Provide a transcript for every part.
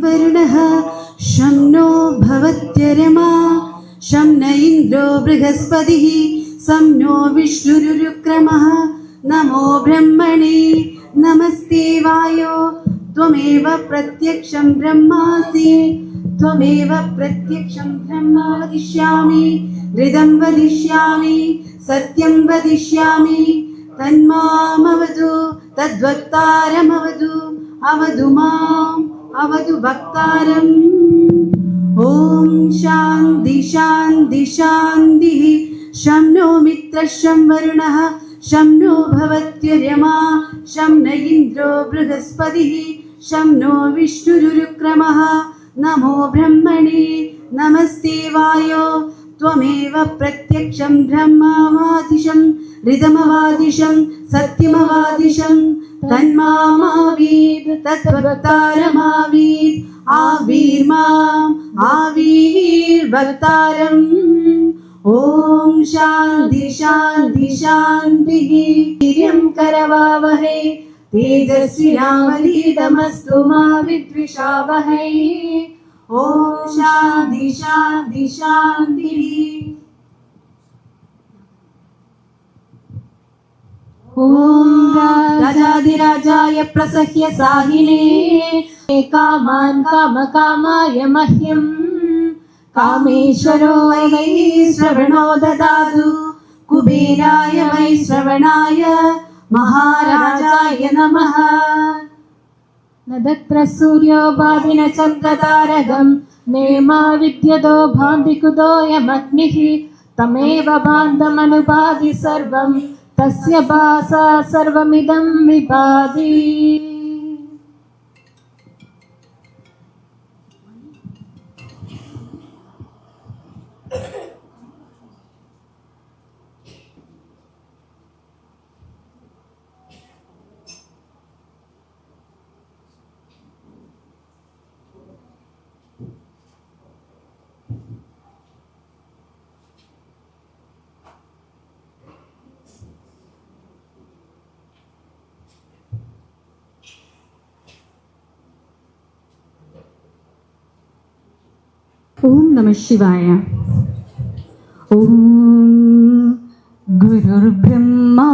वरुणः शं नो भवत्यरमा शं न इन्द्रो बृहस्पतिः शं नो विष्णुरुक्रमः नमो ब्रह्मणे नमस्ते वायो त्वमेव प्रत्यक्षं ब्रह्मासि त्वमेव प्रत्यक्षं ब्रह्म वदिष्यामि हृदं वदिष्यामि सत्यं वदिष्यामि तन्मामवतु तद्वक्तारमवतु अवतु माम् अवतु वक्तारम्। ॐ शान्ति शान्ति शान्तिः। शं नो मित्रः शं वरुणः शं नो भवत्यर्यमा शं न इन्द्रो बृहस्पतिः शं नो विष्णुरुक्रमः नमो ब्रह्मणे नमस्ते वायो त्वमेव प्रत्यक्षं ब्रह्मवादिशं हृदमवादिशं सत्यमवादिशं तन्मामावीत् तद्वक्तारमावीत् आवीर्माम् आवीर्वक्तारम्। ॐ शान्ति शान्ति शान्तिः। वीर्यं करवावहै तेजस्विनावधीतमस्तु मा विद्विषावहै। ॐ शान्ति शान्ति शान्तिः। ॐ राजाधिराजाय प्रसह्य साहिने कामान् कामकामाय मह्यं कामेश्वरो वै श्रवणो ददातु कुबेराय वै श्रवणाय महाराजाय नमः। न तत्र सूर्यो भाति न चन्द्रतारकं नेमा विद्यतो भान्ति कुतोऽयमग्निः तमेव भान्तमनुभाति सर्वं तस्य भासा सर्वमिदं विभाति। ओम नमः शिवाय। ओम गुरुर्ब्रह्मा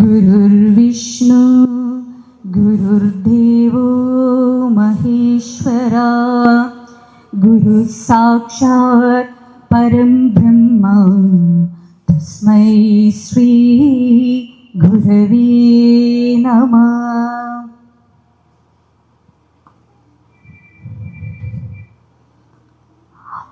गुरुर्विष्णु गुरुर्देवो महेश्वरा गुरु साक्षात् परं ब्रह्म तस्मै श्री गुरवे नमः।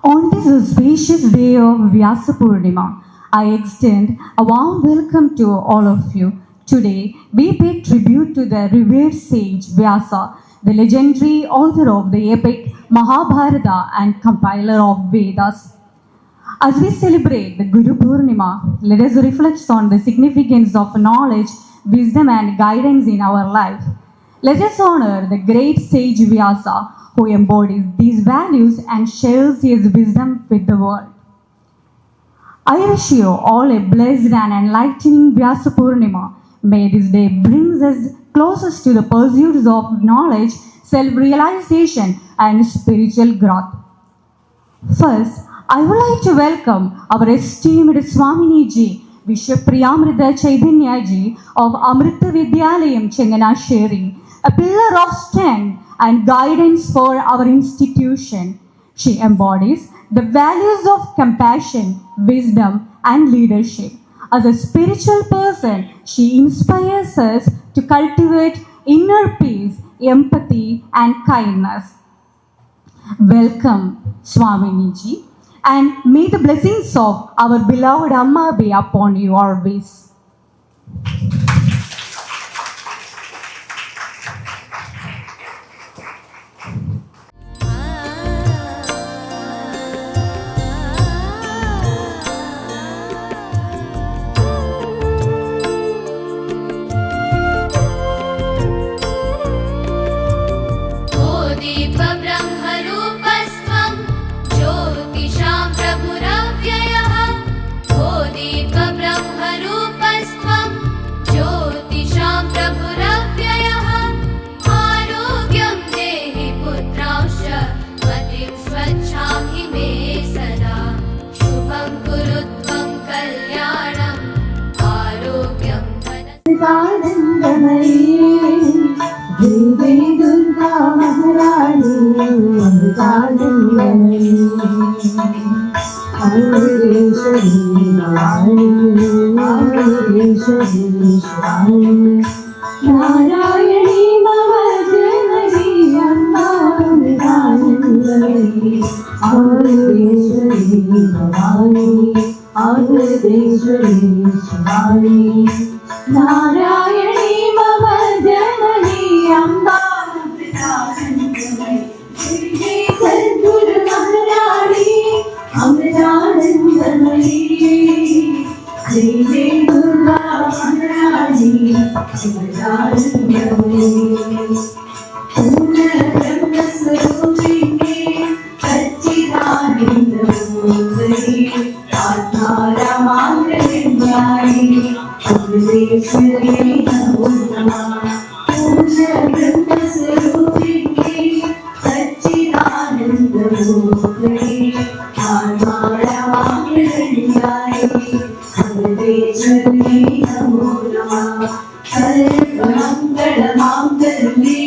On this auspicious day of Vyasa Purnima, I extend a warm welcome to all of you. Today, we pay tribute to the revered sage Vyasa, the legendary author of the epic Mahabharata and compiler of Vedas. As we celebrate the Guru Purnima, let us reflect on the significance of knowledge, wisdom and guidance in our life. Let us honor the great sage Vyasa, who embodies these values and shares his wisdom with the world. I wish you all a blessed and enlightening Vyasa Purnima. May this day bring us closest to the pursuits of knowledge, self-realization and spiritual growth. First, I would like to welcome our esteemed Swamini Ji, Vishwapriyamrita Chaitanya Ji of Amrita Vidyalayam Changanasheri, a pillar of strength and guidance for our institution. She embodies the values of compassion, wisdom, and leadership. As a spiritual person, she inspires us to cultivate inner peace, empathy, and kindness. Welcome, Swamini Ji, and may the blessings of our beloved Amma be upon you always. അമൃതാനന്ദമയേ ദേവി ദുർഗാ മഹാരാണി അമൃതാനന്ദമയേ അമൃതേശ്വരി വാണി അമൃതേശ്വരി വാണി നാരായണി നവജനനി അമൃതാനന്ദമയേ അമൃതേശ്വരി വാണി അമൃതേശ്വരി വാണി നാരായണി മമ ജനനി അമൃതാനന്ദമയേ സദ്ഗുരു മഹാരാണി അമൃതാനന്ദമയേ ദേവി ദുർഗാ മഹാരാണി അമൃതാനന്ദമയേ പൂർണ്ണബ്രഹ്മസ്വരൂപിണി സച്ചിദാനന്ദമൂർത്തി ആത്മാരമാഗ്രഹ്യായി അമൃതേശ്വരി നമോ നമഃ പൂർണ്ണബ്രഹ്മസ്വരൂപിണി സച്ചിദാനന്ദമൂർത്തി ആത്മാരമാഗ്രഹ്യായി അമൃതേശ്വരി നമോ നമഃ സർവമംഗളമാംഗല്യേ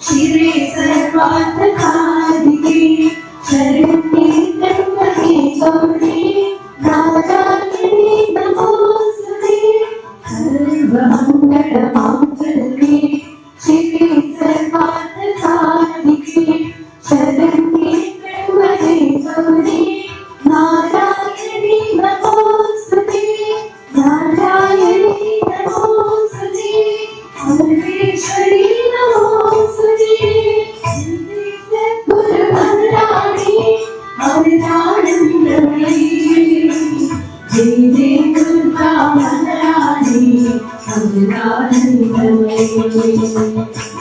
ശിവേ സർവാർത്ഥസാധികേ ശരണ്യേ ത്രയംബകേ ഗൗരി നാരായണി നമോസ്തുതേ സർവമംഗളമാംഗല്യേ ശിവേ സർവാർത്ഥസാധികേ ശരണ്യേ ത്രയംബകേ ഗൗരി നാരായണി നമോസ്തുതേ നാരായണി നമോസ്തുതേ അമൃതേശ്വരി നമോസ്തുതേ സദ്ഗുരു മഹാരാണി അമൃതാനന്ദമയേ ദേവി ദുർഗാ മഹാരാണി അമൃതാനന്ദമയേ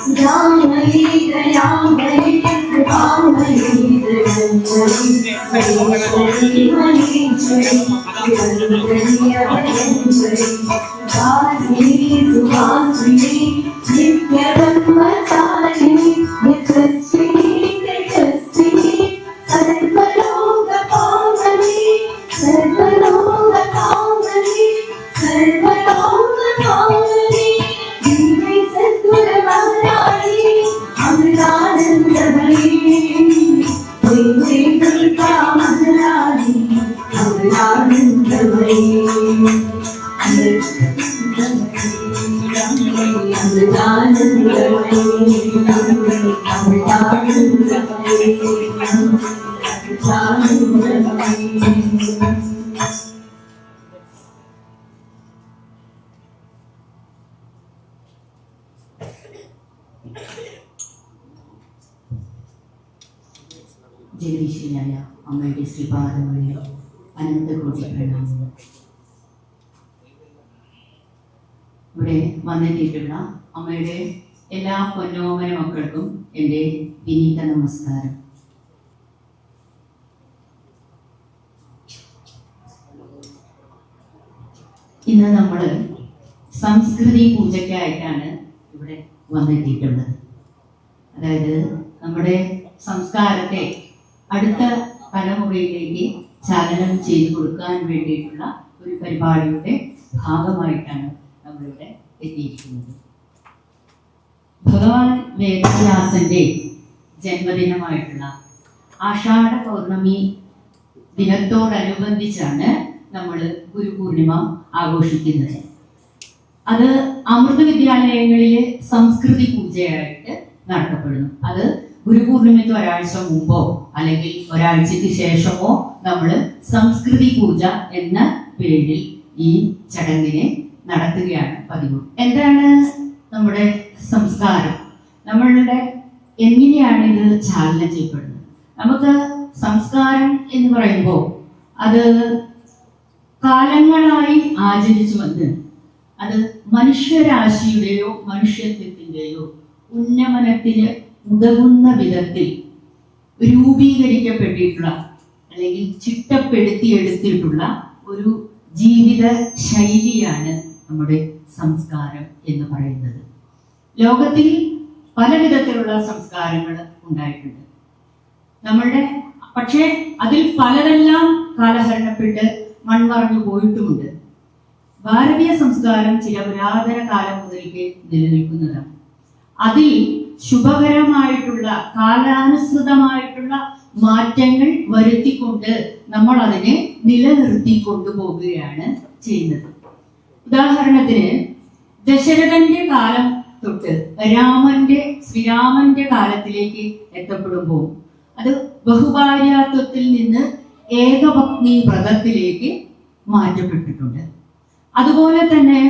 സുധാമയീ ദയാമയീ കൃപാമയീ ദയഞ്ജലി മഹേശ്വരി വാസിനി സുവാസിനി നിത്യബ്രഹ്മചാരിണി നിത്യശ്രീ തേജസ്വിനി സർവലോകപാവനി സർവലോകപാവനി സർവലോകപാവനി ദേവി സദ്ഗുരു മഹാരാണി അമൃതാനന്ദമയേ ദേവി ദുർഗാ മഹാരാണി അമൃതാനന്ദമയേ ജഗദീശ്വരായ അമ്മയുടെ ശ്രീപാദങ്ങളിൽ അനന്തകോടി പ്രണാമങ്ങൾ. ഇവിടെ വന്നെത്തിയിട്ടുള്ള അമ്മയുടെ എല്ലാ പൊന്നോമന മക്കൾക്കും എൻ്റെ വിനീത നമസ്കാരം. ഇന്ന് നമ്മൾ സംസ്കൃതി പൂജയ്ക്കായിട്ടാണ് ഇവിടെ വന്നെത്തിയിട്ടുള്ളത്. അതായത് നമ്മുടെ സംസ്കാരത്തെ അടുത്ത തലമുറയിലേക്ക് ചലനം ചെയ്തു കൊടുക്കാൻ വേണ്ടിയിട്ടുള്ള ഒരു പരിപാടിയുടെ ഭാഗമായിട്ടാണ് നമ്മളിവിടെ എത്തിയിരിക്കുന്നത്. ഭഗവാൻ വേദവ്യാസന്റെ ജന്മദിനമായിട്ടുള്ള ആഷാഢ പൗർണമി ദിനത്തോടനുബന്ധിച്ചാണ് നമ്മൾ ഗുരുപൂർണിമ ആഘോഷിക്കുന്നത്. അത് അമൃത വിദ്യാലയങ്ങളിലെ സംസ്കൃതി പൂജയായിട്ട് നടത്തപ്പെടുന്നു. അത് ഗുരുപൂർണിമയ്ക്ക് ഒരാഴ്ച മുമ്പോ അല്ലെങ്കിൽ ഒരാഴ്ചയ്ക്ക് ശേഷമോ നമ്മൾ സംസ്കൃതി പൂജ എന്ന പേരിൽ ഈ ചടങ്ങിനെ നടത്തുകയാണ് പതിവ്. എന്താണ് നമ്മുടെ സംസ്കാരം? നമ്മളുടെ എങ്ങനെയാണ് ഇത് ചാലനം ചെയ്യപ്പെടുന്നത്? നമുക്ക് സംസ്കാരം എന്ന് പറയുമ്പോൾ അത് കാലങ്ങളായി ആചരിച്ചു വന്ന് അത് മനുഷ്യരാശിയുടെയോ മനുഷ്യത്വത്തിൻ്റെയോ ഉന്നമനത്തിന് ഉതകുന്ന വിധത്തിൽ രൂപീകരിക്കപ്പെട്ടിട്ടുള്ള അല്ലെങ്കിൽ ചിട്ടപ്പെടുത്തിയെടുത്തിട്ടുള്ള ഒരു ജീവിത ശൈലിയാണ് നമ്മുടെ സംസ്കാരം എന്ന് പറയുന്നത്. ലോകത്തിൽ പല വിധത്തിലുള്ള സംസ്കാരങ്ങൾ ഉണ്ടായിട്ടുണ്ട് നമ്മളുടെ. പക്ഷേ അതിൽ പലതെല്ലാം കാലഹരണപ്പെട്ട് മൺമറഞ്ഞു പോയിട്ടുമുണ്ട്. ഭാരതീയ സംസ്കാരം ചില പുരാതന കാലം മുതൽക്ക് നിലനിൽക്കുന്നതാണ്. അതിൽ ശുഭകരമായിട്ടുള്ള കാലാനുസൃതമായിട്ടുള്ള മാറ്റങ്ങൾ വരുത്തിക്കൊണ്ട് നമ്മൾ അതിനെ നിലനിർത്തി കൊണ്ടുപോകുകയാണ് ചെയ്യുന്നത്. ഉദാഹരണത്തിന് ദശരഥന്റെ കാലം തൊട്ട് ശ്രീരാമന്റെ കാലത്തിലേക്ക് എത്തപ്പെടുമ്പോൾ അത് ബഹുഭാര്യാത്വത്തിൽ നിന്ന് ഏകപത്നി വ്രതത്തിലേക്ക് മാറ്റപ്പെട്ടിട്ടുണ്ട്. അതുപോലെ തന്നെ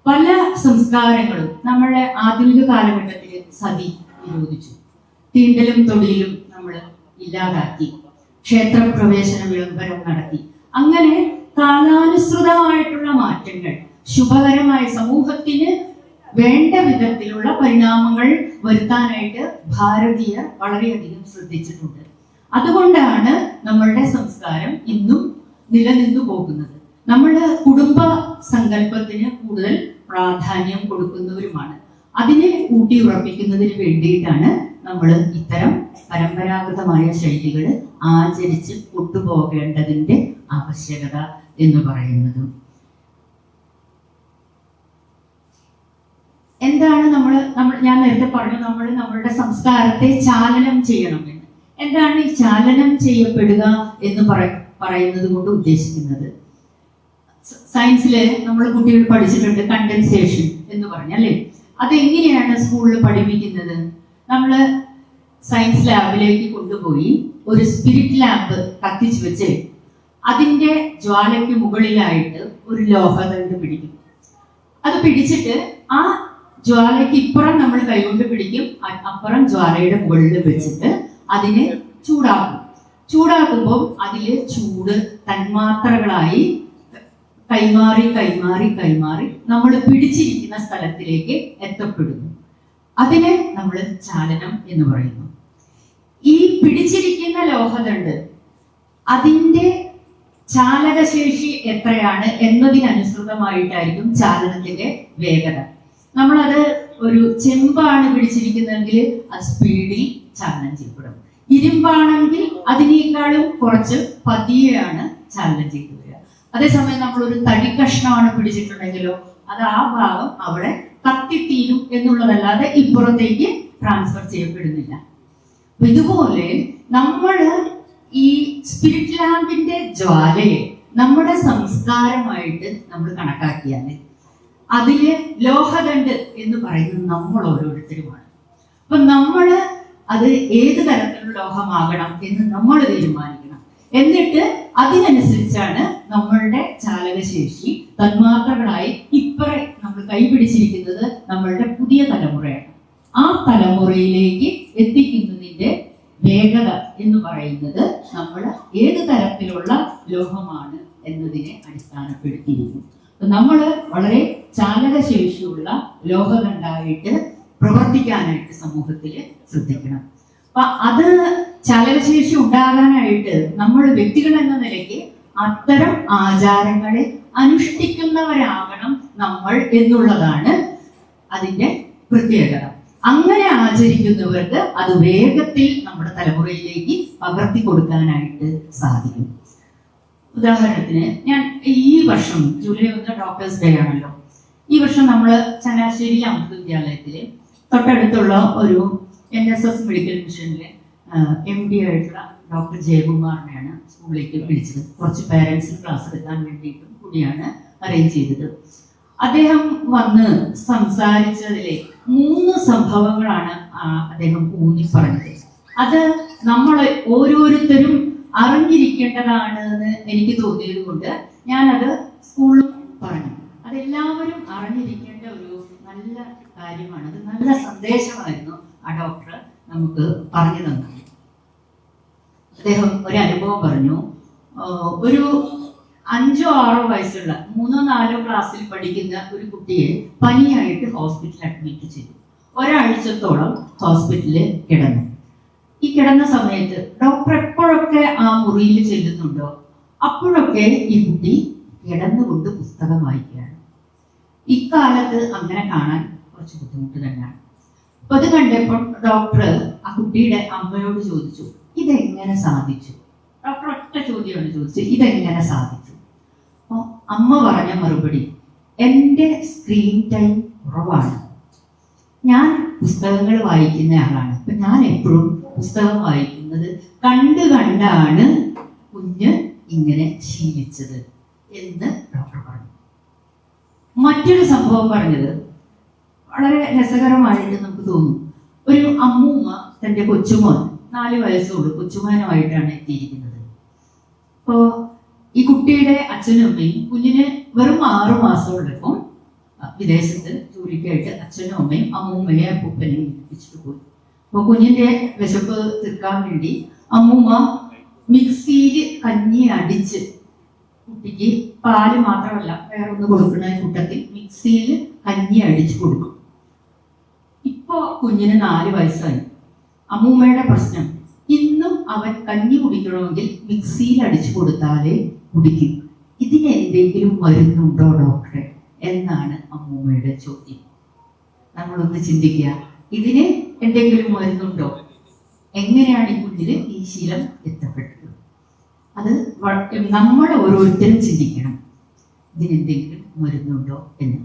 പല സംസ്കാരങ്ങളും നമ്മുടെ ആധുനിക കാലഘട്ടത്തിൽ സതി നിരോധിച്ചു, തീണ്ടലും തൊടിയിലും നമ്മൾ ഇല്ലാതാക്കി, ക്ഷേത്രപ്രവേശന വിളംബരം നടത്തി. അങ്ങനെ കാലാനുസൃതമായിട്ടുള്ള മാറ്റങ്ങൾ ശുഭകരമായ സമൂഹത്തിന് വേണ്ട വിധത്തിലുള്ള പരിണാമങ്ങൾ വരുത്താനായിട്ട് ഭാരതീയർ വളരെയധികം ശ്രദ്ധിച്ചിട്ടുണ്ട്. അതുകൊണ്ടാണ് നമ്മളുടെ സംസ്കാരം ഇന്നും നിലനിന്നു പോകുന്നത്. നമ്മുടെ കുടുംബ സങ്കല്പത്തിന് കൂടുതൽ പ്രാധാന്യം കൊടുക്കുന്നവരുമാണ്. അതിനെ ഊട്ടി ഉറപ്പിക്കുന്നതിന് വേണ്ടിയിട്ടാണ് നമ്മൾ ഇത്തരം പരമ്പരാഗതമായ ശൈലികൾ ആചരിച്ച് കൊണ്ടുപോകേണ്ടതിന്റെ ആവശ്യകത എന്ന് പറയുന്നത്. എന്താണ് ഞാൻ നേരത്തെ പറഞ്ഞു, നമ്മളുടെ സംസ്കാരത്തെ ചാലനം ചെയ്യണമെന്ന്. എന്താണ് ഈ ചാലനം ചെയ്യപ്പെടുക എന്ന് പറയുന്നത് കൊണ്ട് ഉദ്ദേശിക്കുന്നത്? സയൻസില് നമ്മൾ കുട്ടികൾ പഠിച്ചിട്ടുണ്ട് കണ്ടൻസേഷൻ എന്ന് പറഞ്ഞല്ലേ. അതെങ്ങനെയാണ് സ്കൂളിൽ പഠിപ്പിക്കുന്നത്? നമ്മള് സയൻസ് ലാബിലേക്ക് കൊണ്ടുപോയി ഒരു സ്പിരിറ്റ് ലാമ്പ് കത്തിച്ചു വെച്ച് അതിന്റെ ജ്വാലയ്ക്ക് മുകളിലായിട്ട് ഒരു ലോഹദണ്ഡ് പിടിക്കും. അത് പിടിച്ചിട്ട് ആ ജ്വാലയ്ക്ക് ഇപ്പുറം നമ്മൾ കൈകൊണ്ട് പിടിക്കും, അപ്പുറം ജ്വാലയുടെ മുകളിൽ വെച്ചിട്ട് അതിനെ ചൂടാക്കുമ്പോൾ അതില് ചൂട് തന്മാത്രകളായി കൈമാറി നമ്മൾ പിടിച്ചിരിക്കുന്ന സ്ഥലത്തിലേക്ക് എത്തപ്പെടുന്നു. അതിനെ നമ്മൾ ചാലനം എന്ന് പറയുന്നു. ഈ പിടിച്ചിരിക്കുന്ന ലോഹദണ്ഡ് അതിന്റെ ചാലകശേഷി എത്രയാണ് എന്നതിനനുസൃതമായിട്ടായിരിക്കും ചാലനത്തിന്റെ വേഗത. നമ്മളത് ഒരു ചെമ്പാണ് പിടിച്ചിരിക്കുന്നതെങ്കിൽ അത് സ്പീഡിൽ ചാലനം ചെയ്യപ്പെടും. ഇരുമ്പാണെങ്കിൽ അതിനേക്കാളും കുറച്ച് പതിയെയാണ് ചാലനം ചെയ്തു വരിക. അതേസമയം നമ്മളൊരു തടി കഷ്ണമാണ് പിടിച്ചിട്ടുണ്ടെങ്കിലോ അത് ആ ഭാഗം അവിടെ കത്തിത്തീരും എന്നുള്ളതല്ലാതെ ഇപ്പുറത്തേക്ക് ട്രാൻസ്ഫർ ചെയ്യപ്പെടുന്നില്ല. ഇതുപോലെ നമ്മൾ ഈ സ്പിരിറ്റ് ലാമ്പിന്റെ ജ്വാലയെ നമ്മുടെ സംസ്കാരമായിട്ട് നമ്മൾ കണക്കാക്കിയാൽ അതില് ലോഹദണ്ഡ് എന്ന് പറയുന്നത് നമ്മൾ ഓരോരുത്തരുമാണ്. അപ്പൊ നമ്മള് അത് ഏത് തരത്തിലുള്ള ലോഹമാകണം എന്ന് നമ്മൾ തീരുമാനിക്കണം. എന്നിട്ട് അതിനനുസരിച്ചാണ് നമ്മളുടെ ചാലകശേഷി തന്മാത്രകളായി ഇപ്പറെ നമ്മൾ കൈപിടിച്ചിരിക്കുന്നത് നമ്മളുടെ പുതിയ തലമുറയാണ്. ആ തലമുറയിലേക്ക് എത്തിക്കുന്നതിന്റെ വേഗത എന്ന് പറയുന്നത് നമ്മൾ ഏത് തരത്തിലുള്ള ലോഹമാണ് എന്നതിനെ അടിസ്ഥാനപ്പെടുത്തിയിരിക്കും. നമ്മൾ വളരെ ചാലകശേഷിയുള്ള ലോഹദണ്ഡായിട്ട് പ്രവർത്തിക്കാനായിട്ട് സമൂഹത്തിൽ ശ്രദ്ധിക്കണം. അപ്പൊ അത് ചാലകശേഷി ഉണ്ടാകാനായിട്ട് നമ്മൾ വ്യക്തികൾ എന്ന നിലയ്ക്ക് അത്തരം ആചാരങ്ങളെ അനുഷ്ഠിക്കുന്നവരാകണം നമ്മൾ എന്നുള്ളതാണ് അതിന്റെ പ്രത്യേകത. അങ്ങനെ ആചരിക്കുന്നവർക്ക് അത് വേഗത്തിൽ നമ്മുടെ തലമുറയിലേക്ക് പകർത്തി കൊടുക്കാനായിട്ട് സാധിക്കും. ഉദാഹരണത്തിന് ഞാൻ ഈ വർഷം ജൂലൈ 1 ഡോക്ടേഴ്സ് ഡേ ആണല്ലോ. ഈ വർഷം നമ്മൾ ചങ്ങനാശ്ശേരി അമൃത വിദ്യാലയത്തില് തൊട്ടടുത്തുള്ള ഒരു NSS മെഡിക്കൽ മിഷനിലെ MD ആയിട്ടുള്ള ഡോക്ടർ ജയകുമാറിനെയാണ് സ്കൂളിലേക്ക് വിളിച്ചത്. കുറച്ച് പേരൻസിന് ക്ലാസ് എടുക്കാൻ വേണ്ടിയിട്ടും കൂടിയാണ് അറേഞ്ച് ചെയ്തത്. അദ്ദേഹം വന്ന് സംസാരിച്ചതിലെ 3 സംഭവങ്ങളാണ് അദ്ദേഹം ഊന്നി പറഞ്ഞത്. അത് നമ്മൾ ഓരോരുത്തരും അറിഞ്ഞിരിക്കേണ്ടതാണ് എന്ന് എനിക്ക് തോന്നിയത് കൊണ്ട് ഞാനത് സ്കൂളിൽ പറഞ്ഞു. അതെല്ലാവരും അറിഞ്ഞിരിക്കേണ്ട ഒരു നല്ല കാര്യമാണ്. അത് നല്ല സന്ദേശമായിരുന്നു ആ ഡോക്ടർ നമുക്ക് പറഞ്ഞു തന്നത്. അദ്ദേഹം ഒരു അനുഭവം പറഞ്ഞു. ഒരു 5-6 വയസ്സുള്ള 3-4 ക്ലാസ്സിൽ പഠിക്കുന്ന ഒരു കുട്ടിയെ പനിയായിട്ട് ഹോസ്പിറ്റലിൽ അഡ്മിറ്റ് ചെയ്തു. ഒരാഴ്ചത്തോളം ഹോസ്പിറ്റലിൽ കിടന്നു. ഈ കിടന്ന സമയത്ത് ഡോക്ടർ എപ്പോഴൊക്കെ ആ മുറിയിൽ ചെല്ലുന്നുണ്ടോ അപ്പോഴൊക്കെ ഈ കുട്ടി കിടന്നുകൊണ്ട് പുസ്തകം വായിക്കുകയാണ്. ഇക്കാലത്ത് അങ്ങനെ കാണാൻ കുറച്ച് ബുദ്ധിമുട്ട് തന്നെയാണ്. അപ്പൊ അത് കണ്ടപ്പോൾ ഡോക്ടർ ആ കുട്ടിയുടെ അമ്മയോട് ചോദിച്ചു, ഇതെങ്ങനെ സാധിച്ചു? ഡോക്ടർ ഒറ്റ ചോദ്യമാണ് ചോദിച്ചത്, ഇതെങ്ങനെ സാധിച്ചു? അപ്പൊ അമ്മ പറഞ്ഞ മറുപടി, എൻ്റെ സ്ക്രീൻ ടൈം കുറവാണ്. ഞാൻ പുസ്തകങ്ങൾ വായിക്കുന്ന ആളാണ്. ഇപ്പൊ ഞാൻ എപ്പോഴും പുസ്തകം വായിക്കുന്നത് കണ്ടാണ് കുഞ്ഞ് ഇങ്ങനെ ശീലിച്ചത് എന്ന് ഡോക്ടർ പറഞ്ഞു. മറ്റൊരു സംഭവം പറഞ്ഞത് വളരെ രസകരമായിട്ട് നമുക്ക് തോന്നും. ഒരു അമ്മൂമ്മ തൻ്റെ കൊച്ചുമോൻ 4 വയസ്സുള്ളൂ കൊച്ചുമോനുമായിട്ടാണ് എത്തിയിരിക്കുന്നത്. അപ്പോൾ ഈ കുട്ടിയുടെ അച്ഛനും അമ്മയും കുഞ്ഞിന് വെറും 6 മാസമുള്ളപ്പം വിദേശത്ത് ജോലിക്കായിട്ട് അച്ഛനും അമ്മയും അമ്മൂമ്മയെ അപ്പൂപ്പനെ ഏൽപ്പിച്ചിട്ട് പോയി. അപ്പോൾ കുഞ്ഞിന്റെ വിശപ്പ് തീർക്കാൻ വേണ്ടി അമ്മൂമ്മ മിക്സിയിൽ കഞ്ഞി അടിച്ച് കുട്ടിക്ക് പാല് മാത്രമല്ല വേറെ ഒന്ന് കൊടുക്കുന്ന കൂട്ടത്തിൽ മിക്സിയിൽ കഞ്ഞി അടിച്ച് കൊടുക്കും. ഇപ്പോ കുഞ്ഞിന് 4 വയസ്സായി. അമ്മൂമ്മയുടെ പ്രശ്നം, ഇന്നും അവൻ കഞ്ഞി കുടിക്കണമെങ്കിൽ മിക്സിയിൽ അടിച്ചു കൊടുത്താലേ കുടിക്കും. ഇതിന് എന്തെങ്കിലും മരുന്നുണ്ടോ ഡോക്ടറെ എന്നാണ് അമ്മൂമ്മയുടെ ചോദ്യം. നമ്മളൊന്ന് ചിന്തിക്കുക, ഇതിന് എന്തെങ്കിലും മരുന്നുണ്ടോ? എങ്ങനെയാണ് ഈ കുഞ്ഞിന് ഈ ശീലം എത്തപ്പെട്ടത്? അത് നമ്മൾ ഓരോരുത്തരും ചിന്തിക്കണം, ഇതിനെന്തെങ്കിലും മരുന്നുണ്ടോ എന്ന്.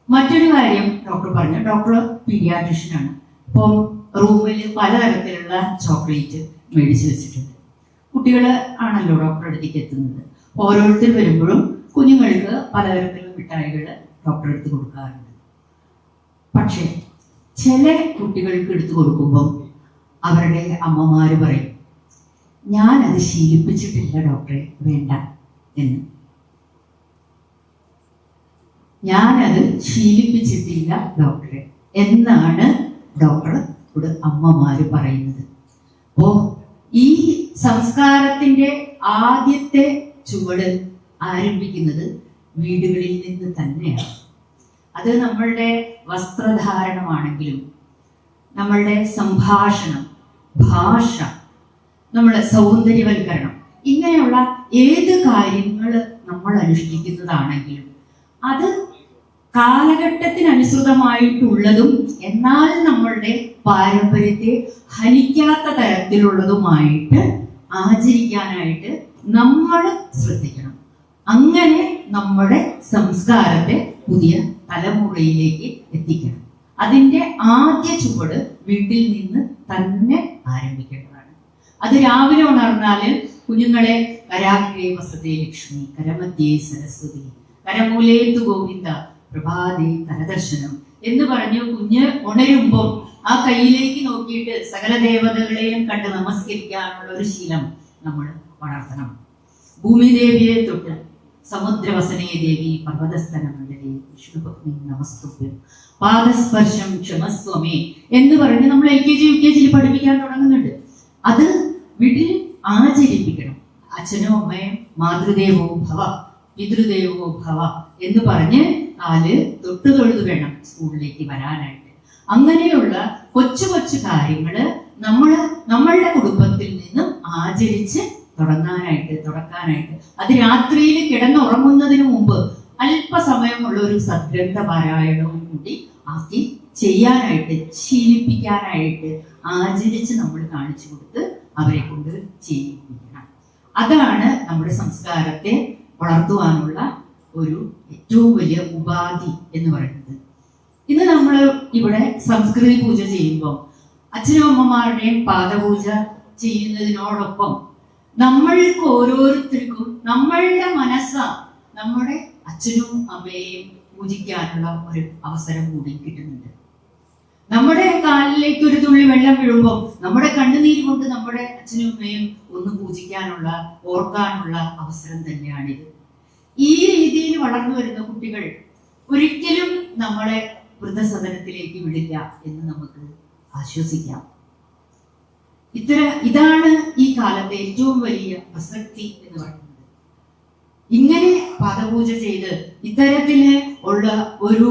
മറ്റൊരു കാര്യം ഡോക്ടർ പറഞ്ഞു, ഡോക്ടർ പീഡിയാട്രിഷ്യനാണ്. അപ്പം റൂമിൽ പലതരത്തിലുള്ള ചോക്ലേറ്റ് മേടിച്ചു വെച്ചിട്ടുണ്ട്. കുട്ടികൾ ആണല്ലോ ഡോക്ടറെ അടുത്തേക്ക് എത്തുന്നത്. ഓരോരുത്തർ വരുമ്പോഴും കുഞ്ഞുങ്ങൾക്ക് പലതരത്തിലുള്ള മിഠായികൾ ഡോക്ടർ എടുത്ത് കൊടുക്കാറുണ്ട്. പക്ഷേ ചില കുട്ടികൾക്ക് എടുത്തു കൊടുക്കുമ്പം അവരുടെ അമ്മമാര് പറയും, ഞാനത് ശീലിപ്പിച്ചിട്ടില്ല ഡോക്ടറെ, വേണ്ട എന്ന്. ഞാനത് ശീലിപ്പിച്ചിട്ടില്ല ഡോക്ടറെ എന്നാണ് ഡോക്ടറോട് അമ്മമാര് പറയുന്നത്. അപ്പോ ഈ സംസ്കാരത്തിന്റെ ആദ്യത്തെ ചുവട് ആരംഭിക്കുന്നത് വീടുകളിൽ നിന്ന് തന്നെയാണ്. അത് നമ്മളുടെ വസ്ത്രധാരണമാണെങ്കിലും നമ്മളുടെ സംഭാഷണം, ഭാഷ, നമ്മുടെ സൗന്ദര്യവൽക്കരണം, ഇങ്ങനെയുള്ള ഏത് കാര്യങ്ങൾ നമ്മൾ അനുഷ്ഠിക്കുന്നതാണെങ്കിലും അത് കാലഘട്ടത്തിനനുസൃതമായിട്ടുള്ളതും എന്നാൽ നമ്മളുടെ പാരമ്പര്യത്തെ ഹനിക്കാത്ത തരത്തിലുള്ളതുമായിട്ട് ആചരിക്കാനായിട്ട് നമ്മൾ ശ്രദ്ധിക്കണം. അങ്ങനെ നമ്മുടെ സംസ്കാരത്തെ പുതിയ തലമുറയിലേക്ക് എത്തിക്കണം. അതിന്റെ ആദ്യ ചുവട് വീട്ടിൽ നിന്ന് തന്നെ ആരംഭിക്കേണ്ടതാണ്. അത് രാവിലെ ഉണർന്നാല് കുഞ്ഞുങ്ങളെ കരാഗ്രേ വസതേ ലക്ഷ്മി, കരമധ്യേ സരസ്വതി, കരമൂലേതു ഗോവിന്ദ, പ്രഭാതേ കരദർശനം എന്ന് പറഞ്ഞു കുഞ്ഞ് ഉണരുമ്പോൾ ആ കയ്യിലേക്ക് നോക്കിയിട്ട് സകല ദേവതകളെയും കണ്ട് നമസ്കരിക്കാനുള്ള ഒരു ശീലം നമ്മൾ വളർത്തണം. ഭൂമിദേവിയെ തൊട്ട് സമുദ്രവസനേ ദേവി പർവ്വതസ്ഥന മണ്ഡലേ വിഷ്ണുഭക്തി നമസ്തുഭ്യം പാദസ്പർശം ക്ഷമസ്വമേ എന്ന് പറഞ്ഞ് നമ്മൾ LKG UKG പഠിപ്പിക്കാൻ തുടങ്ങുന്നുണ്ട്. അത് വീട്ടിൽ ആചരിപ്പിക്കണം. അച്ഛനോ അമ്മയും മാതൃദേവോ ഭവ പിതൃദേവോ ഭവ എന്ന് പറഞ്ഞ് കാല് തൊട്ട് തൊഴുതു വേണം സ്കൂളിലേക്ക് വരാനായിട്ട്. അങ്ങനെയുള്ള കൊച്ചു കൊച്ചു കാര്യങ്ങള് നമ്മളുടെ കുടുംബത്തിൽ നിന്നും ആചരിച്ച് തുടക്കാനായിട്ട് അത് രാത്രിയിൽ കിടന്നുറങ്ങുന്നതിന് മുമ്പ് അല്പസമയമുള്ള ഒരു സദ്ഗ്രന്ഥ പാരായണവും കൂടി ആക്കി ചെയ്യാനായിട്ട്, ശീലിപ്പിക്കാനായിട്ട് ആചരിച്ച് നമ്മൾ കാണിച്ചു കൊടുത്ത് അവരെ കൊണ്ട് ചെയ്യിപ്പിക്കണം. അതാണ് നമ്മുടെ സംസ്കാരത്തെ വളർത്തുവാനുള്ള ഒരു ഏറ്റവും വലിയ ഉപാധി എന്ന് പറയുന്നത്. ഇന്ന് നമ്മൾ ഇവിടെ സംസ്കൃതി പൂജ ചെയ്യുമ്പോൾ അച്ഛനും അമ്മമാരുടെയും പാദപൂജ ചെയ്യുന്നതിനോടൊപ്പം നമ്മൾക്ക് ഓരോരുത്തർക്കും നമ്മളുടെ നമ്മുടെ അച്ഛനും അമ്മയെയും പൂജിക്കാനുള്ള ഒരു അവസരം കൂടി കിട്ടുന്നുണ്ട്. നമ്മുടെ കാലിലേക്ക് ഒരു തുള്ളി വെള്ളം വീഴുമ്പോൾ നമ്മുടെ കണ്ണുനീര് കൊണ്ട് നമ്മുടെ അച്ഛനും അമ്മയും ഒന്ന് പൂജിക്കാനുള്ള, ഓർക്കാനുള്ള അവസരം തന്നെയാണിത്. ഈ രീതിയിൽ വളർന്നു വരുന്ന കുട്ടികൾ ഒരിക്കലും നമ്മളെ വൃദ്ധസദനത്തിലേക്ക് വിടില്ല എന്ന് നമുക്ക് ആശ്വസിക്കാം. ഇതാണ് ഈ കാലത്തെ ഏറ്റവും വലിയ പ്രസക്തി എന്ന് പറയുന്നത്. ഇങ്ങനെ പാദപൂജ ചെയ്ത് ഇത്തരത്തില് ഉള്ള ഒരു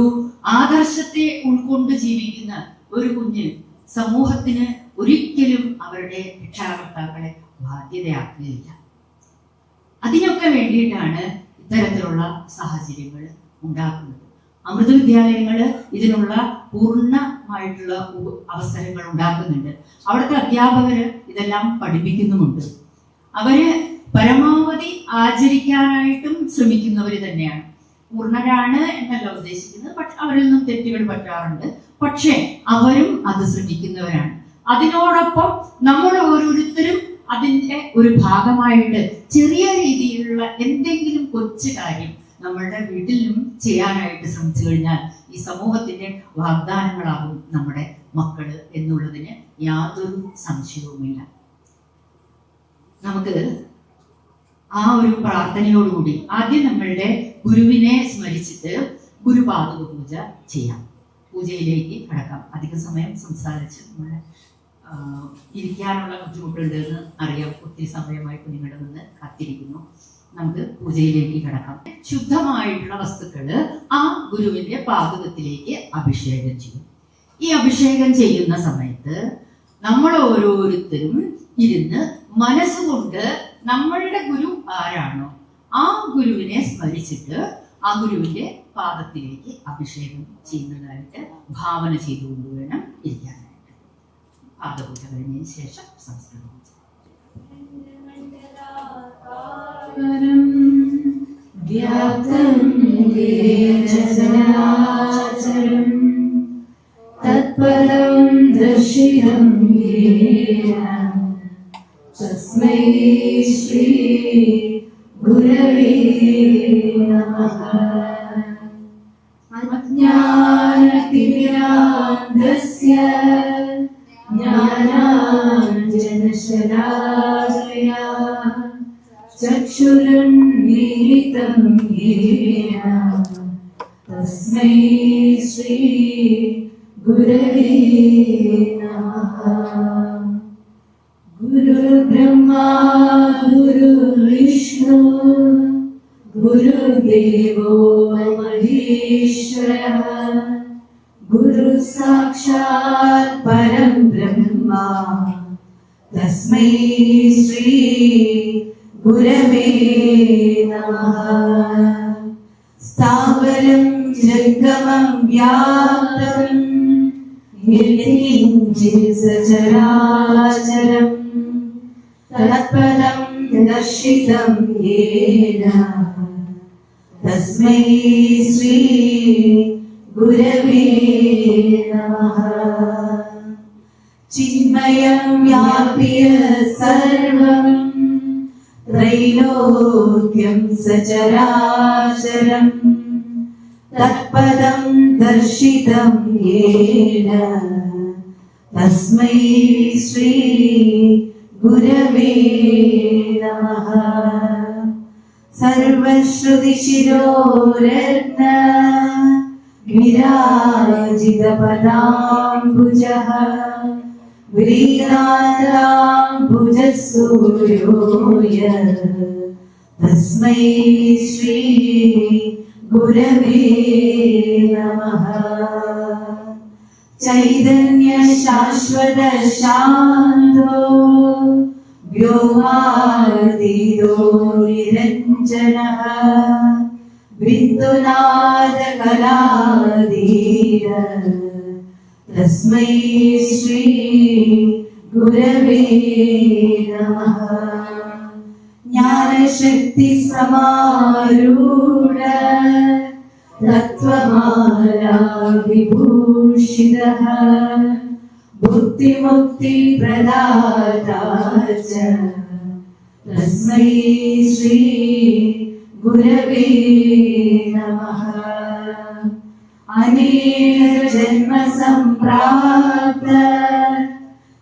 ആദർശത്തെ ഉൾക്കൊണ്ട് ജീവിക്കുന്ന ഒരു കുഞ്ഞ് സമൂഹത്തിന് ഒരിക്കലും അവരുടെ രക്ഷാകർത്താക്കളെ ബാധ്യതയാക്കുകയില്ല. അതിനൊക്കെ വേണ്ടിയിട്ടാണ് ഇത്തരത്തിലുള്ള സാഹചര്യങ്ങൾ ഉണ്ടാക്കുന്നത്. അമൃത വിദ്യാലയങ്ങൾ ഇതിനുള്ള പൂർണ്ണമായിട്ടുള്ള അവസരങ്ങൾ ഉണ്ടാക്കുന്നുണ്ട്. അവിടുത്തെ അധ്യാപകര് ഇതെല്ലാം പഠിപ്പിക്കുന്നുമുണ്ട്. അവര് പരമാവധി ആചരിക്കാനായിട്ടും ശ്രമിക്കുന്നവര് തന്നെയാണ്. പൂർണ്ണരാണ് എന്നല്ല ഉദ്ദേശിക്കുന്നത്. പക്ഷെ അവരിൽ നിന്നും തെറ്റുകൾ പറ്റാറുണ്ട്. പക്ഷേ അവരും അത് ശ്രമിക്കുന്നവരാണ്. അതിനോടൊപ്പം നമ്മൾ ഓരോരുത്തരും അതിൻ്റെ ഒരു ഭാഗമായിട്ട് ചെറിയ രീതിയിലുള്ള എന്തെങ്കിലും കൊച്ചു കാര്യം നമ്മളുടെ വീട്ടിലും ചെയ്യാനായിട്ട് ശ്രമിച്ചു കഴിഞ്ഞാൽ ഈ സമൂഹത്തിന്റെ വാഗ്ദാനങ്ങളാകും നമ്മുടെ മക്കള് എന്നുള്ളതിന് യാതൊരു സംശയവുമില്ല. നമുക്ക് ആ ഒരു പ്രാർത്ഥനയോടുകൂടി ആദ്യം നമ്മളുടെ ഗുരുവിനെ സ്മരിച്ചിട്ട് ഗുരുപാദക പൂജ ചെയ്യാം. പൂജയിലേക്ക് കടക്കാം. അധിക സമയം സംസാരിച്ച് നമ്മളെ ഇരിക്കാനുള്ള ബുദ്ധിമുട്ടുണ്ട് എന്ന് അറിയാം. ഒത്തിരി സമയമായി കുഞ്ഞുങ്ങളുടെ മുന്നിൽ കാത്തിരിക്കുന്നു. നമുക്ക് പൂജയിലേക്ക് കടക്കാം. ശുദ്ധമായിട്ടുള്ള വസ്തുക്കള് ആ ഗുരുവിന്റെ പാദകത്തിലേക്ക് അഭിഷേകം ചെയ്യും. ഈ അഭിഷേകം ചെയ്യുന്ന സമയത്ത് നമ്മൾ ഓരോരുത്തരും ഇരുന്ന് മനസ്സുകൊണ്ട് നമ്മളുടെ ഗുരു ആരാണോ ആ ഗുരുവിനെ സ്മരിച്ചിട്ട് ആ ഗുരുവിന്റെ പാദത്തിലേക്ക് അഭിഷേകം ചെയ്യുന്നതായിട്ട് ഭാവന ചെയ്തുകൊണ്ട് വേണം ഇരിക്കാനായിട്ട്. പാദപൂജ കഴിഞ്ഞതിന് ശേഷം സംസ്കൃതം തത്പരം ദർശിതം തസ്മൈ ശ്രീ ഗുരവേ നമഃ. അജ്ഞാനതിമിരാന്ധസ്യ ജ്ഞാനാഞ്ജനശലാകയാ ചക്ഷുരുന്മീലിതം യേന തസ്മൈ ശ്രീ ഗുരവേ നമഃ. ഗുരുർബ്രഹ്മാ ഗുരുർവിഷ്ണു ഗുരുദേവോ മഹേശ്വരഃ ഗുരു സാക്ഷാത് പരം ബ്രഹ്മ തസ്മൈ ശ്രീ ഗുരവേ നമഃ. സ്ഥാവരം ജംഗമം വ്യാപ്തം യത്കിഞ്ചിത് സചരാചരം തത്പദം ദർശിതം യേന തസ്മൈ ശ്രീ ഗുരവേ നമഃ. ചിന്മയം വ്യാപ്യ സർവം ത്രൈലോക്യം സചരാചരം തത്പദം ദർശിതം യേന തസ്മൈ ശ്രീ ഗുരവേ നമഃ. സർവശ്രുതിശിരോരത്ന വിരാജിതപദാംബുജഃ വ്രീനാദാംബുജസൂര്യോയ തസ്മൈ ശ്രീ ഗുരവേ നമഃ. ചൈതന്യ ശാശ്വത ശാന്തോ വ്യോമാതീതോ നിരഞ്ജനഃ ബിന്ദുനാദ കലാധീര തസ്മൈ ശ്രീ ഗുരവേ നമഃ. ജ്ഞാനശക്തി സമാരൂഢ തത്വമാലാ വിഭൂഷിതഃ ഭുക്തിമുക്തി പ്രദാതാ ച തസ്മൈ ശ്രീ ഗുരവേ നമഃ. അനേക ജന്മ സംപ്രാപ്ത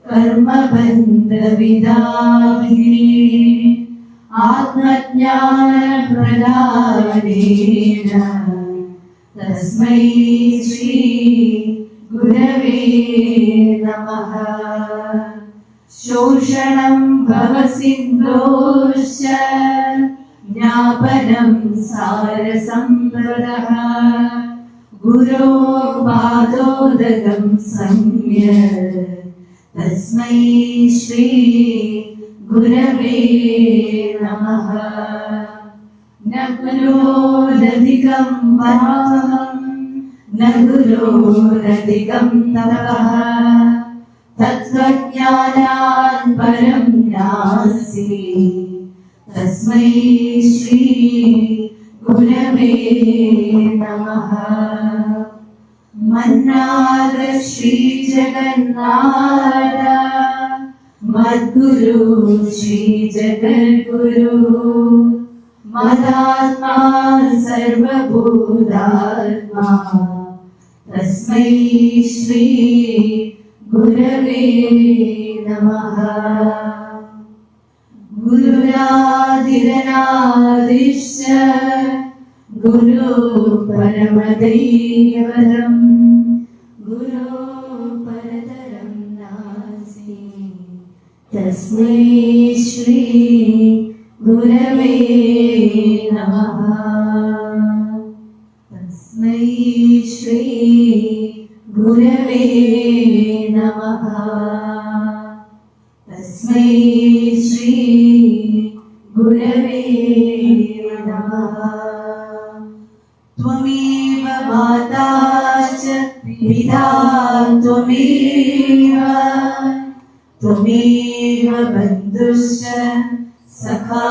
കർമ്മബന്ധ വിദാഹിനി ആത്മജ്ഞാന പ്രദാനേന തസ്മൈ ശ്രീ ഗുരവേ നമഃ. ശോഷണം ഭവസിന്ധോശ്ച ജ്ഞാപനം സാരസംപ്രദഃ ഗുരോ പാദോദകം സംയക് തസ്മൈ ശ്രീ ഗുരവേ നമഃ. ന ഗുരോരധികം പാപം ന ഗുരോരധികം തപഃ തത്വജ്ഞാനാത് പരം നാസ്തി തസ്മൈ ശ്രീ ഗുരവേ നമഃ. മന്നാദ ശ്രീ ജഗന്നാഥ മദ്ഗുരു ശ്രീ ജഗദ്ഗുരു മദാത്മാ സർവഭൂതാത്മാ തസ്മൈ ശ്രീ ഗുരവേ നമഃ. ഗുരുരാധിരനാദിശ്ച ഗുരു പരമദൈവതം ഗുരു പരതരം നാസ്തി തസ്മൈ ശ്രീ ഗുരവേ നമഃ. തസ്മൈ ശ്രീ ഗുരവേ നമഃ. തസ്മൈ ശ്രീ ഗുരവേ നമഃ. ത്വമേവ മാതാ ച പിതാ ത്വമേവ ത്വമേവ ബന്ധുശ്ച സഖാ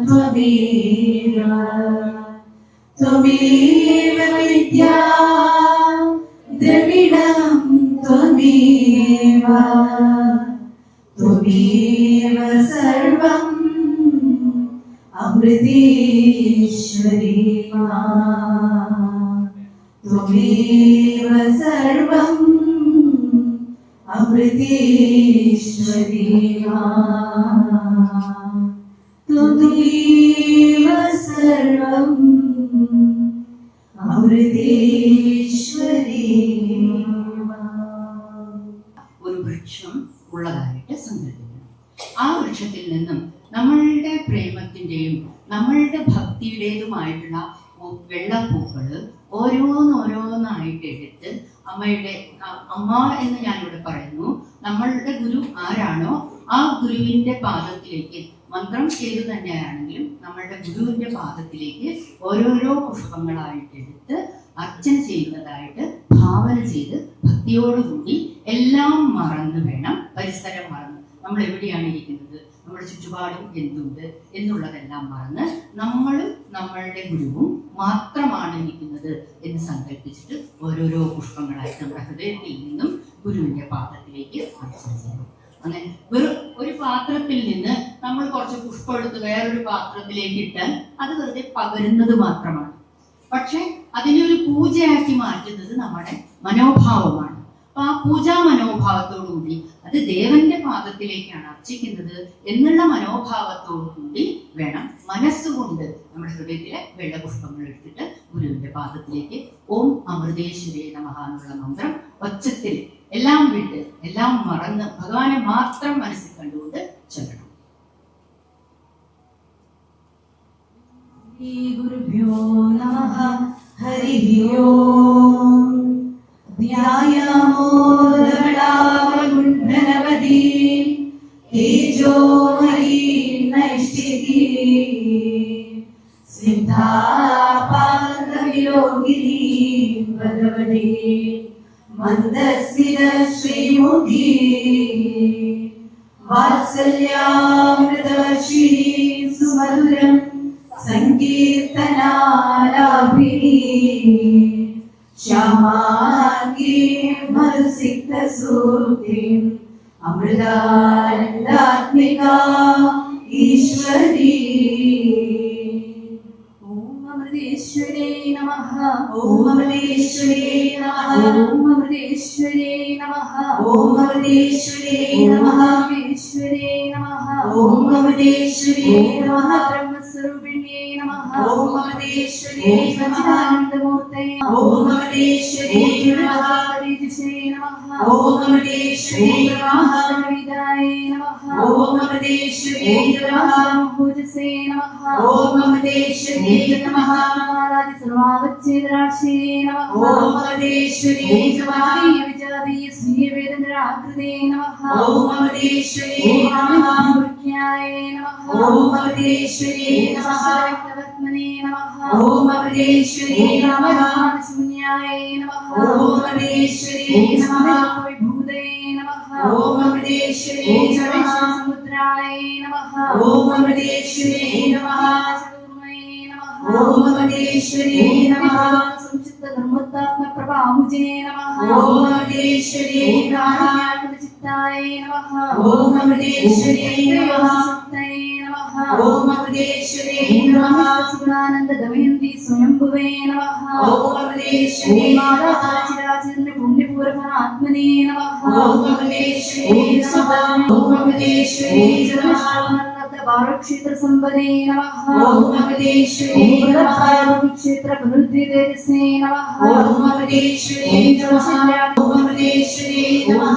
ത്വമേവ ത്വമേവ വിദ്യാ ദ്രവിണം ത്വമേവ ത്വമേവ സർവം അമൃതേശ്വരി ത്വമേവ സർവം അമൃതേശ്വരി ത്വമേവ സർവം അമൃതേശ്വരി. ഒരു വൃക്ഷം ഉള്ളതായിട്ട് സങ്കല്പിക്കണം. ആ വൃക്ഷത്തിൽ നിന്നും നമ്മളുടെ പ്രേമത്തിൻ്റെയും നമ്മളുടെ ഭക്തിയുടേതുമായിട്ടുള്ള വെള്ളപ്പൂക്കള് ഓരോന്നോരോന്നായിട്ട് എടുത്ത് അമ്മയുടെ അമ്മ എന്ന് ഞാനിവിടെ പറയുന്നു, നമ്മളുടെ ഗുരു ആരാണോ ആ ഗുരുവിന്റെ പാദത്തിലേക്ക് മന്ത്രം ചെയ്തു തന്നെയാണെങ്കിലും നമ്മളുടെ ഗുരുവിന്റെ പാദത്തിലേക്ക് ഓരോരോ പുഷ്പങ്ങളായിട്ട് എടുത്ത് അർച്ചന ചെയ്യുന്നതായിട്ട് ഭാവന ചെയ്ത് ഭക്തിയോടുകൂടി എല്ലാം മറന്ന് വേണം, പരിസരം മറന്ന്, നമ്മൾ എവിടെയാണ് ഇരിക്കുന്നത്, നമ്മുടെ ചുറ്റുപാടും എന്തുണ്ട് എന്നുള്ളതെല്ലാം മറന്ന് നമ്മളും നമ്മളുടെ ഗുരുവും മാത്രമാണ് ഇരിക്കുന്നത് എന്ന് സങ്കല്പിച്ചിട്ട് ഓരോരോ പുഷ്പങ്ങളായിട്ട് നമ്മുടെ ഹൃദയത്തിൽ നിന്നും ഗുരുവിന്റെ പാദത്തിലേക്ക് അർച്ചന ചെയ്യണം. അങ്ങനെ ഒരു പാത്രത്തിൽ നിന്ന് നമ്മൾ കുറച്ച് പുഷ്പം എടുത്ത് വേറൊരു പാത്രത്തിലേക്ക് ഇട്ടാൽ അത് വെറുതെ പകരുന്നത് മാത്രമാണ്. പക്ഷെ അതിനൊരു പൂജയാക്കി മാറ്റുന്നത് നമ്മുടെ മനോഭാവമാണ്. അപ്പൊ ആ പൂജാ മനോഭാവത്തോടുകൂടി അത് ദേവന്റെ പാദത്തിലേക്കാണ് അർച്ചിക്കുന്നത് എന്നുള്ള മനോഭാവത്തോടുകൂടി വേണം മനസ്സുകൊണ്ട് നമ്മുടെ ഹൃദയത്തിലെ വെള്ളപുഷ്പങ്ങൾ എടുത്തിട്ട് ഗുരുവിന്റെ പാദത്തിലേക്ക് ഓം അമൃതേശ്വരേ നമഃ എന്നുള്ള മന്ത്രം ഒച്ചത്തിൽ എല്ലാം വിട്ട് എല്ലാം മറന്ന് ഭഗവാനെ മാത്രം മനസ്സിൽ കണ്ടുകൊണ്ട് ചൊല്ലണം. ഗുരുഭ്യോ നമഃ. ഹരി ഓം. ധ്യായാമോ ധവളാവകുണ്ഠനവതി തേജോമയീ നൈഷ്ഠികീ സിദ്ധാപാദവിലോകിനീ ഭഗവതി മന്ദസ്മിത ശ്രീമുഖി വാത്സല്യാമൃതവർഷി സുമധുരം സങ്കീർത്തനാലാഭിനി ശ്യാമാംഗീ മധുസിക്തസൂക്തിം അമൃതാനന്ദാത്മികാ ഈശ്വരീ. ഓം അമൃതേശ്വരേ നമഃ. ഓം അമൃതേശ്വരേ നമഃ. ഓം അമൃതേശ്വരേ നമഃ. ഓം അമൃതേശ്വരേ നമഃ. ഈശ്വരേ നമഃ. ഓം അമൃതേശ്വരേ നമഃ. ബ്രഹ്മസ്വരൂപിണ്യേ നമഃ. ഓം അമൃതേശ്വരേ നമഃ. ആനന്ദമൂർത്തേ. ഓം അമൃതേശ്വരേ നമഃ. തേജസേ നമഃ. ഓം അമൃതേശ്വരേ നമഃ. വിദായേ നമഃ. ഓം അമൃതേശ്വരേ നമഃ. പൂജസേ നമഃ. ഓം അമൃതേശ്വരേ നമഃ. ആരാധി സർവാവച്ഛേദരാശേ നമഃ. ഓം അമൃതേശ്വരേ നമഃ. വിജാതീയ ശ്രീവേദന്ദ്രാകൃതേ നമഃ. ഓം അമൃതേശ്വരേ നമഃ. വൃക്ഷ്യായേ നമഃ. ഓം അമൃതേശ്വരേ നമഃ. രക്തവത്മനേ നമഃ. ഓം അമൃതേശ്വരേ നമഃ. ശൂന്യായേ നമഃ. ഓം അമൃതേശ്വരേ നമഃ. വിഭൂതേ നമഃ. ഓം അമൃതേശ്വരേ നമഃ. സമുദ്രായേ നമഃ. ഓം അമൃതേശ്വരേ നമഃ. ഓം അമൃതേശ്വരേ നമഃ. സംശുദ്ധ നിർമ്മത്താത്മപ്രഭാമുജേ നമഃ. ഓം അമൃതേശ്വരേ നമഃ. ചിത്തായ നമഃ. ഓം അമൃതേശ്വരേ നമഃ. ശക്തയേ നമഃ. ഓം അമൃതേശ്വരേ നമഃ. സുഗുണാനന്ദ ദമയന്തി സ്വയംഭുവേ നമഃ. ഓം അമൃതേശ്വരേ നമഃ. ചിരാചിരന്റെ പുണ്യപൂർവനാത്മനേ നമഃ. ഓം അമൃതേശ്വരേ നമഃ. ഓം അമൃതേശ്വരേ നമഃ. ക്ഷേത്ര സമ്പദേ നമഃ. ഓം അമൃതേശ്വരേ നമഃ. ക്ഷേത്ര പുനരുദ്ധേജസേ നമഃ. ഓം അമൃതേശ്വരേ നമഃ. ഓം അമൃതേശ്വരേ നമഃ.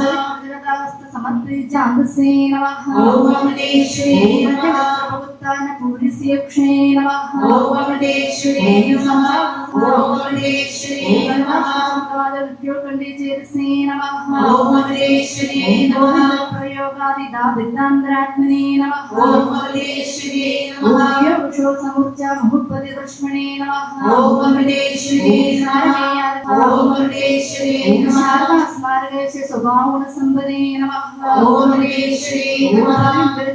സമർപ്പിച്ചാന്തസേ നമഃ. ഓം അമൃതേശ്വരേ നമഃ. പൂരിസ്യക്ഷേ നമഃ. ഓം അമൃതേശ്വരേ നമഃ. ഓം അമൃതേശ്വരേ നമഃ. ചേതസേ നമഃ. ഓം അമൃതേശ്വരേ നമഃ. പ്രയോഗാദിദാബിന്ദാന്തരാത്മനേ നമഃ. ഓം അമൃതേശ്വരേ നമഃ. സമുച്ചാമുപതിദർശമണേ നമഃ. ഓം അമൃതേശ്വരേ നമഃ. ഓം അമൃതേശ്വരേ നമഃ. സ്മാരകേശ സ്വഭാവഗുണ സമ്പദേ നമഃ. ഓം അമൃതേശ്വരേ നമഃ.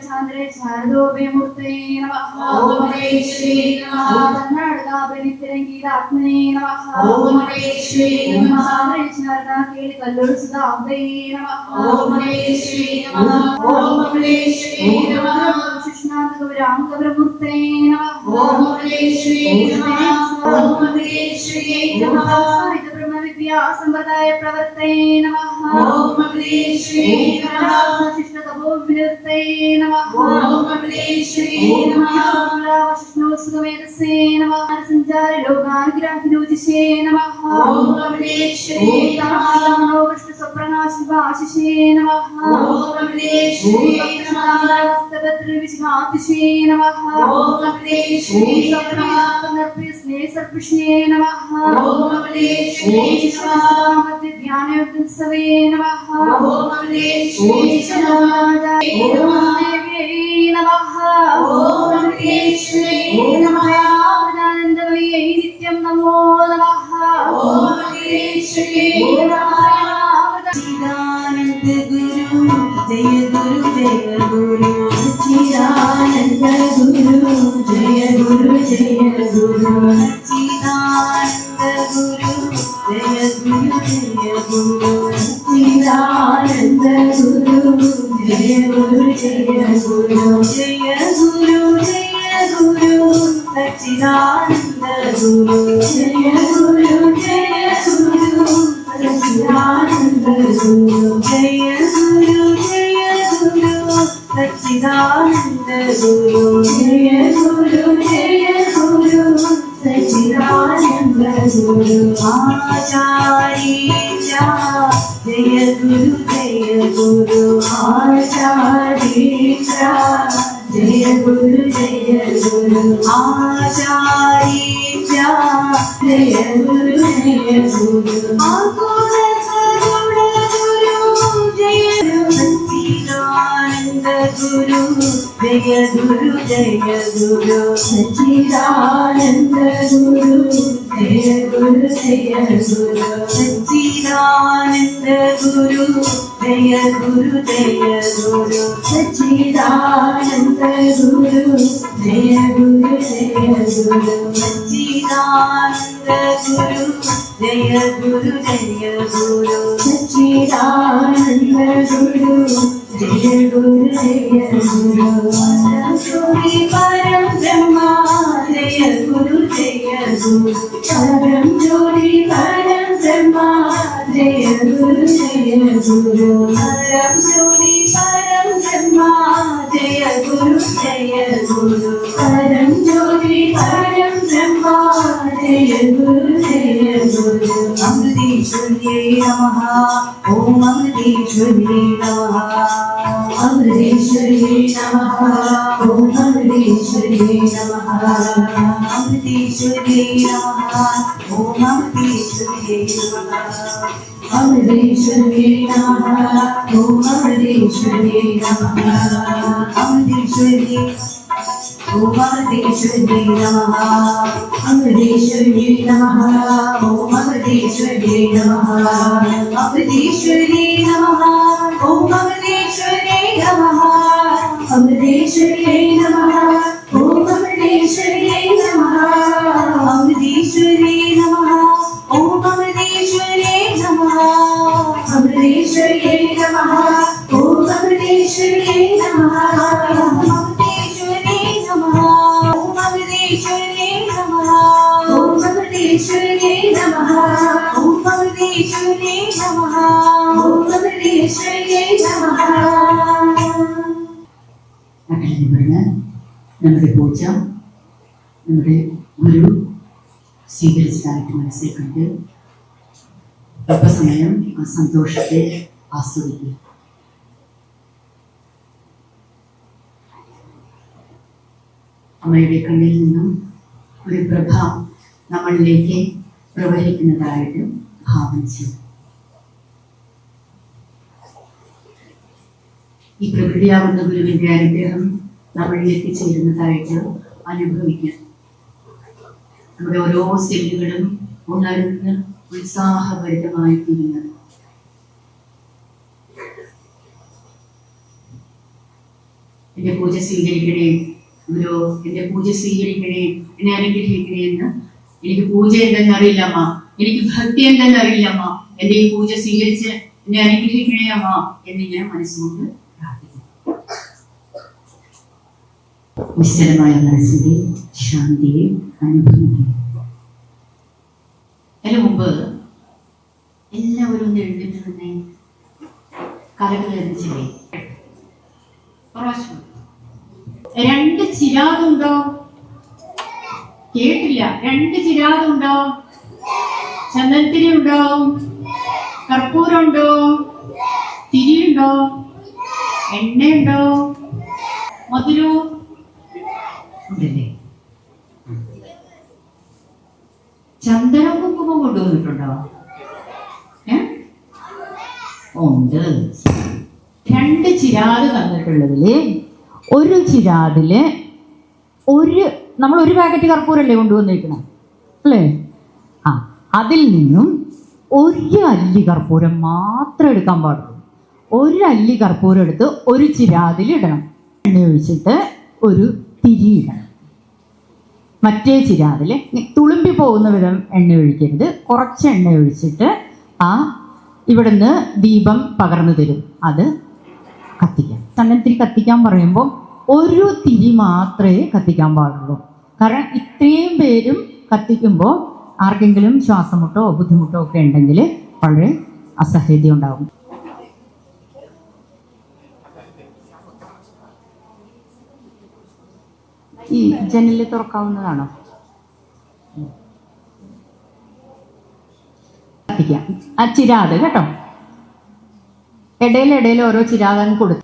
ചാന്ദ്രേ ശാരദോഭയമൂർത്തേ നമഃ. ഓം അമൃതേശ്വരേ നമഃ. കർണാടകാഭരിത്തിരംഗീതാത്മനേ നമഃ. ഓം അമൃതേശ്വരേ നമഃ. കേളി കല്ലൂർ സുധാബ്ദേ നമഃ. ഓം അമൃതേശ്വരേ നമഃ. ഓം അമൃതേശ്വരേ നമഃ. കൃഷ്ണാന്തകൗരാംഗബ്രഹ്മൂർത്തേ നമഃ. ഓം അമൃതേശ്വരേ നമഃ. ഓം അമൃതേശ്വരേ നമഃ. ബ്രഹ്മവിദ്യാസമ്പ്രദായ പ്രവർത്തേ നമഃ. ഓം അമൃതേശ്വരേ നമഃ. ശിഷ്ടതപോവിരുത്തേ നമഃ. ഓം അമൃതേശ്വരേ നമഃ. വിഷ്ണുസുഖമേധസേ നമഃ. സഞ്ചാരി ലോകാനുഗ്രാഹിനോജിഷേ നമഃ. ഓം അമൃതേശ്വരേ നമഃ. വിഷ്ണുസ്വപ്രകാശിവാശിഷേ നമഃ. ഓം അമൃതേശ്വരേ നമഃ. വിശ്വാതിഷേ നമഃ. ഓം അമൃതേശ്വരേ നമഃ. സ്നേഹസർപ്പിഷേ നമഃ. ഓം അമൃതേശ്വരേ നമഃ. ധ്യാനോത്സവേ നമഃ. ഓം അമൃതേശ്വരേ നമഃ. ഓം ദേവ്യൈ നമഃ. ഓം അമൃതേശ്വരേ നമഃ. ആനന്ദമയൈ നിത്യം നമോ നമഃ. ഓം അമൃതേശ്വരേ നമഃ. സച്ചിദാനന്ദ ഗുരു ജയ ഗുരു ജയ ഗുരു. സച്ചിദാനന്ദ ഗുരു ജയ ഗുരു ജയ ഗുരു. സച്ചിദാനന്ദ ഗുരു ജയ ഗുരു ജയ ഗുരു. സച്ചിദാനന്ദ ഗുരു ജയ ഗുരു ജയ ഗുരു. ജയ ഗുരു ജയ ഗുരു സച്ചിദാനന്ദ ഗുരു. ജയ ഗുരു ജയ ഗുരു സച്ചിദാനന്ദ ഗുരു. ജയ ഗുരു ജയ ഗുരു സച്ചിദാനന്ദ ഗുരു. ജയ ഗുരു ജയ ഗുരു സച്ചിദാനന്ദ ഗുരു. ആചാര്യ ജയ ഗുരു ജയ ഗുരു. ആചാര്യ ജയ ഗുരു ജയ ഗുരു. ആചാര്യ ജയ ഗുരു ജയ ഗുരു. ആകുല സഗുണ ഗുരു ജയ സച്ചിദാനന്ദ ഗുരു. ജയ ഗുരു ജയ ഗുരു. സച്ചിദാനന്ദ ഗുരു. ജയ ഗുരു ജയ ഗുരു. സച്ചിദാനന്ദ ഗുരു. ജയ ഗുരു ജയ ഗുരു. സച്ചിദാനന്ദ ഗുരു. ജയ ഗുരു ജയ ഗുരു. സച്ചിദാനന്ദ ഗുരു. ജയ ഗുരു ജയ ഗുരു. സച്ചിദാനന്ദ ഗുരു. ജയ ഗുരു ജയ ഗുരു. ജ്യോതി പരം ബ്രഹ്മ ജയ ഗുരു ജയ ഗുരു. പരം ജ്യോതി പരം ബ്രഹ്മ ജയ ഗുരു ജയ ഗുരു. പരം ജ്യോതി പരം ബ്രഹ്മ ജയ ഗുരു ജയ ഗുരു. പരം ജ്യോതി പരം ബ്രഹ്മ ജയ ഗുരു ജയ ഗുരു. അമൃതേശ്വര്യേ നമഃ. ഓം അമൃതേശ്വര്യേ നമഃ. അമൃതേശ്വര്യേ നമഃ. ഓം അമൃതേശ്വര്യേ നമഃ. അമൃതേശ്വര്യേ നമഃ. ഓം അമൃതേശ്വര്യേ നമഃ. അമൃതേശ്വര്യേ നമഃ. ഓം അമൃതേശ്വര്യേ നമഃ. അമൃതേശ്വര്യേ ഓം അമൃതേശ്വര്യേ നമഃ. അമൃതേശ്വര്യേ നമഃ. ഓം അമൃതേശ്വര്യേ നമഃ. അമൃതേശ്വര്യേ നമഃ. ഓം അമൃതേശ്വര്യേ നമഃ. അമൃതേശ്വര്യേ നമഃ. ഓം അമൃതേശ്വര്യേ നമഃ. പറഞ്ഞ് നമ്മുടെ പൂജ നമ്മുടെ ഗുരു സ്വീകരിച്ചതായിട്ട് മനസ്സിൽ കണ്ട് അല്പസമയം ആ സന്തോഷത്തെ ആസ്വദിക്കുക. അമ്മയുടെ കണ്ണിൽ നിന്നും ഒരു പ്രഭ നമ്മളിലേക്ക് പ്രവഹിക്കുന്നതായിട്ട് ഭാവന ചെയ്യും. ഈ പ്രകൃതിയാവുന്ന ഗുരുവിന്റെ അനുഗ്രഹം നമ്മളിലേക്ക് ചേരുന്നതായിട്ട് അനുഭവിക്കുക. നമ്മുടെ ഓരോ സെല്ലുകളും ഉണർന്ന് ഉത്സാഹഭരിതമായി തീരുന്നത്. എന്റെ പൂജ സ്വീകരിക്കണേ ഗുരു, എന്റെ പൂജ സ്വീകരിക്കണേ, എന്നെ അനുഗ്രഹിക്കണേ എന്ന്. എനിക്ക് പൂജ എന്തെന്നറിയില്ല അമ്മ, എനിക്ക് ഭക്തി എന്തെന്നറിയില്ല അമ്മ, എന്റെ ഈ പൂജ സ്വീകരിച്ച് എന്നെ അനുഗ്രഹിക്കണേ അമ്മ എന്നിങ്ങനെ മനസ്സുകൊണ്ട് പ്രാർത്ഥിക്കുന്നു. നിശ്ചലമായ മനസ്സിന്റെ ശാന്തിയെ അനുഭവിക്കുന്നു. അതിനു മുമ്പ് എല്ലാവരും ഒന്ന് എഴുന്നേറ്റ് തന്നെ കലകളെറിഞ്ഞില്ലേ? രണ്ട് ചിരാതുണ്ടോ? കേട്ടില്ല. രണ്ട് ചിരാതുണ്ടോ? ചന്ദനത്തിരി ഉണ്ടോ? കർപ്പൂരമുണ്ടോ? തിരിയുണ്ടോ? എണ്ണയുണ്ടോ? മധുരോ ഉണ്ടല്ലേ? ചന്ദന കുങ്കുമം കൊണ്ടുവന്നിട്ടുണ്ടോ? ഉണ്ട്. രണ്ട് ചിരാത് തന്നിട്ടുള്ളതില് ഒരു ചിരാതില് നമ്മൾ ഒരു പാക്കറ്റ് കർപ്പൂരല്ലേ കൊണ്ടുവന്നിരിക്കണം അല്ലേ? ആ, അതിൽ നിന്നും ഒരു അല്ലി കർപ്പൂരം മാത്രം എടുക്കാൻ പാടുള്ളൂ. ഒരു അല്ലി കർപ്പൂരം എടുത്ത് ഒരു ചിരാതിൽ ഇടണം. എണ്ണ ഒഴിച്ചിട്ട് ഒരു തിരി ഇടണം. മറ്റേ ചിരാതിൽ തുളുമ്പി പോകുന്ന വിധം എണ്ണ ഒഴിക്കരുത്. കുറച്ച് എണ്ണ ഒഴിച്ചിട്ട് ഇവിടുന്ന് ദീപം പകർന്നു തരും. അത് കത്തിക്കാം. ചന്ദനത്തിരി കത്തിക്കാൻ പറയുമ്പോൾ ഒരു തിരി മാത്രമേ കത്തിക്കാൻ പാടുള്ളൂ. കാരണം ഇത്രയും പേരും കത്തിക്കുമ്പോൾ ആർക്കെങ്കിലും ശ്വാസമുട്ടോ ബുദ്ധിമുട്ടോ ഒക്കെ ഉണ്ടെങ്കിൽ വളരെ അസഹ്യത ഉണ്ടാകും. ഈ ജനല് തുറക്കാവുന്നതാണോ? കത്തിക്കാം. ആ ചിരാത് കേട്ടോ, ഇടയിൽ ഓരോ ചിരാതൻ കൊടുത്തു.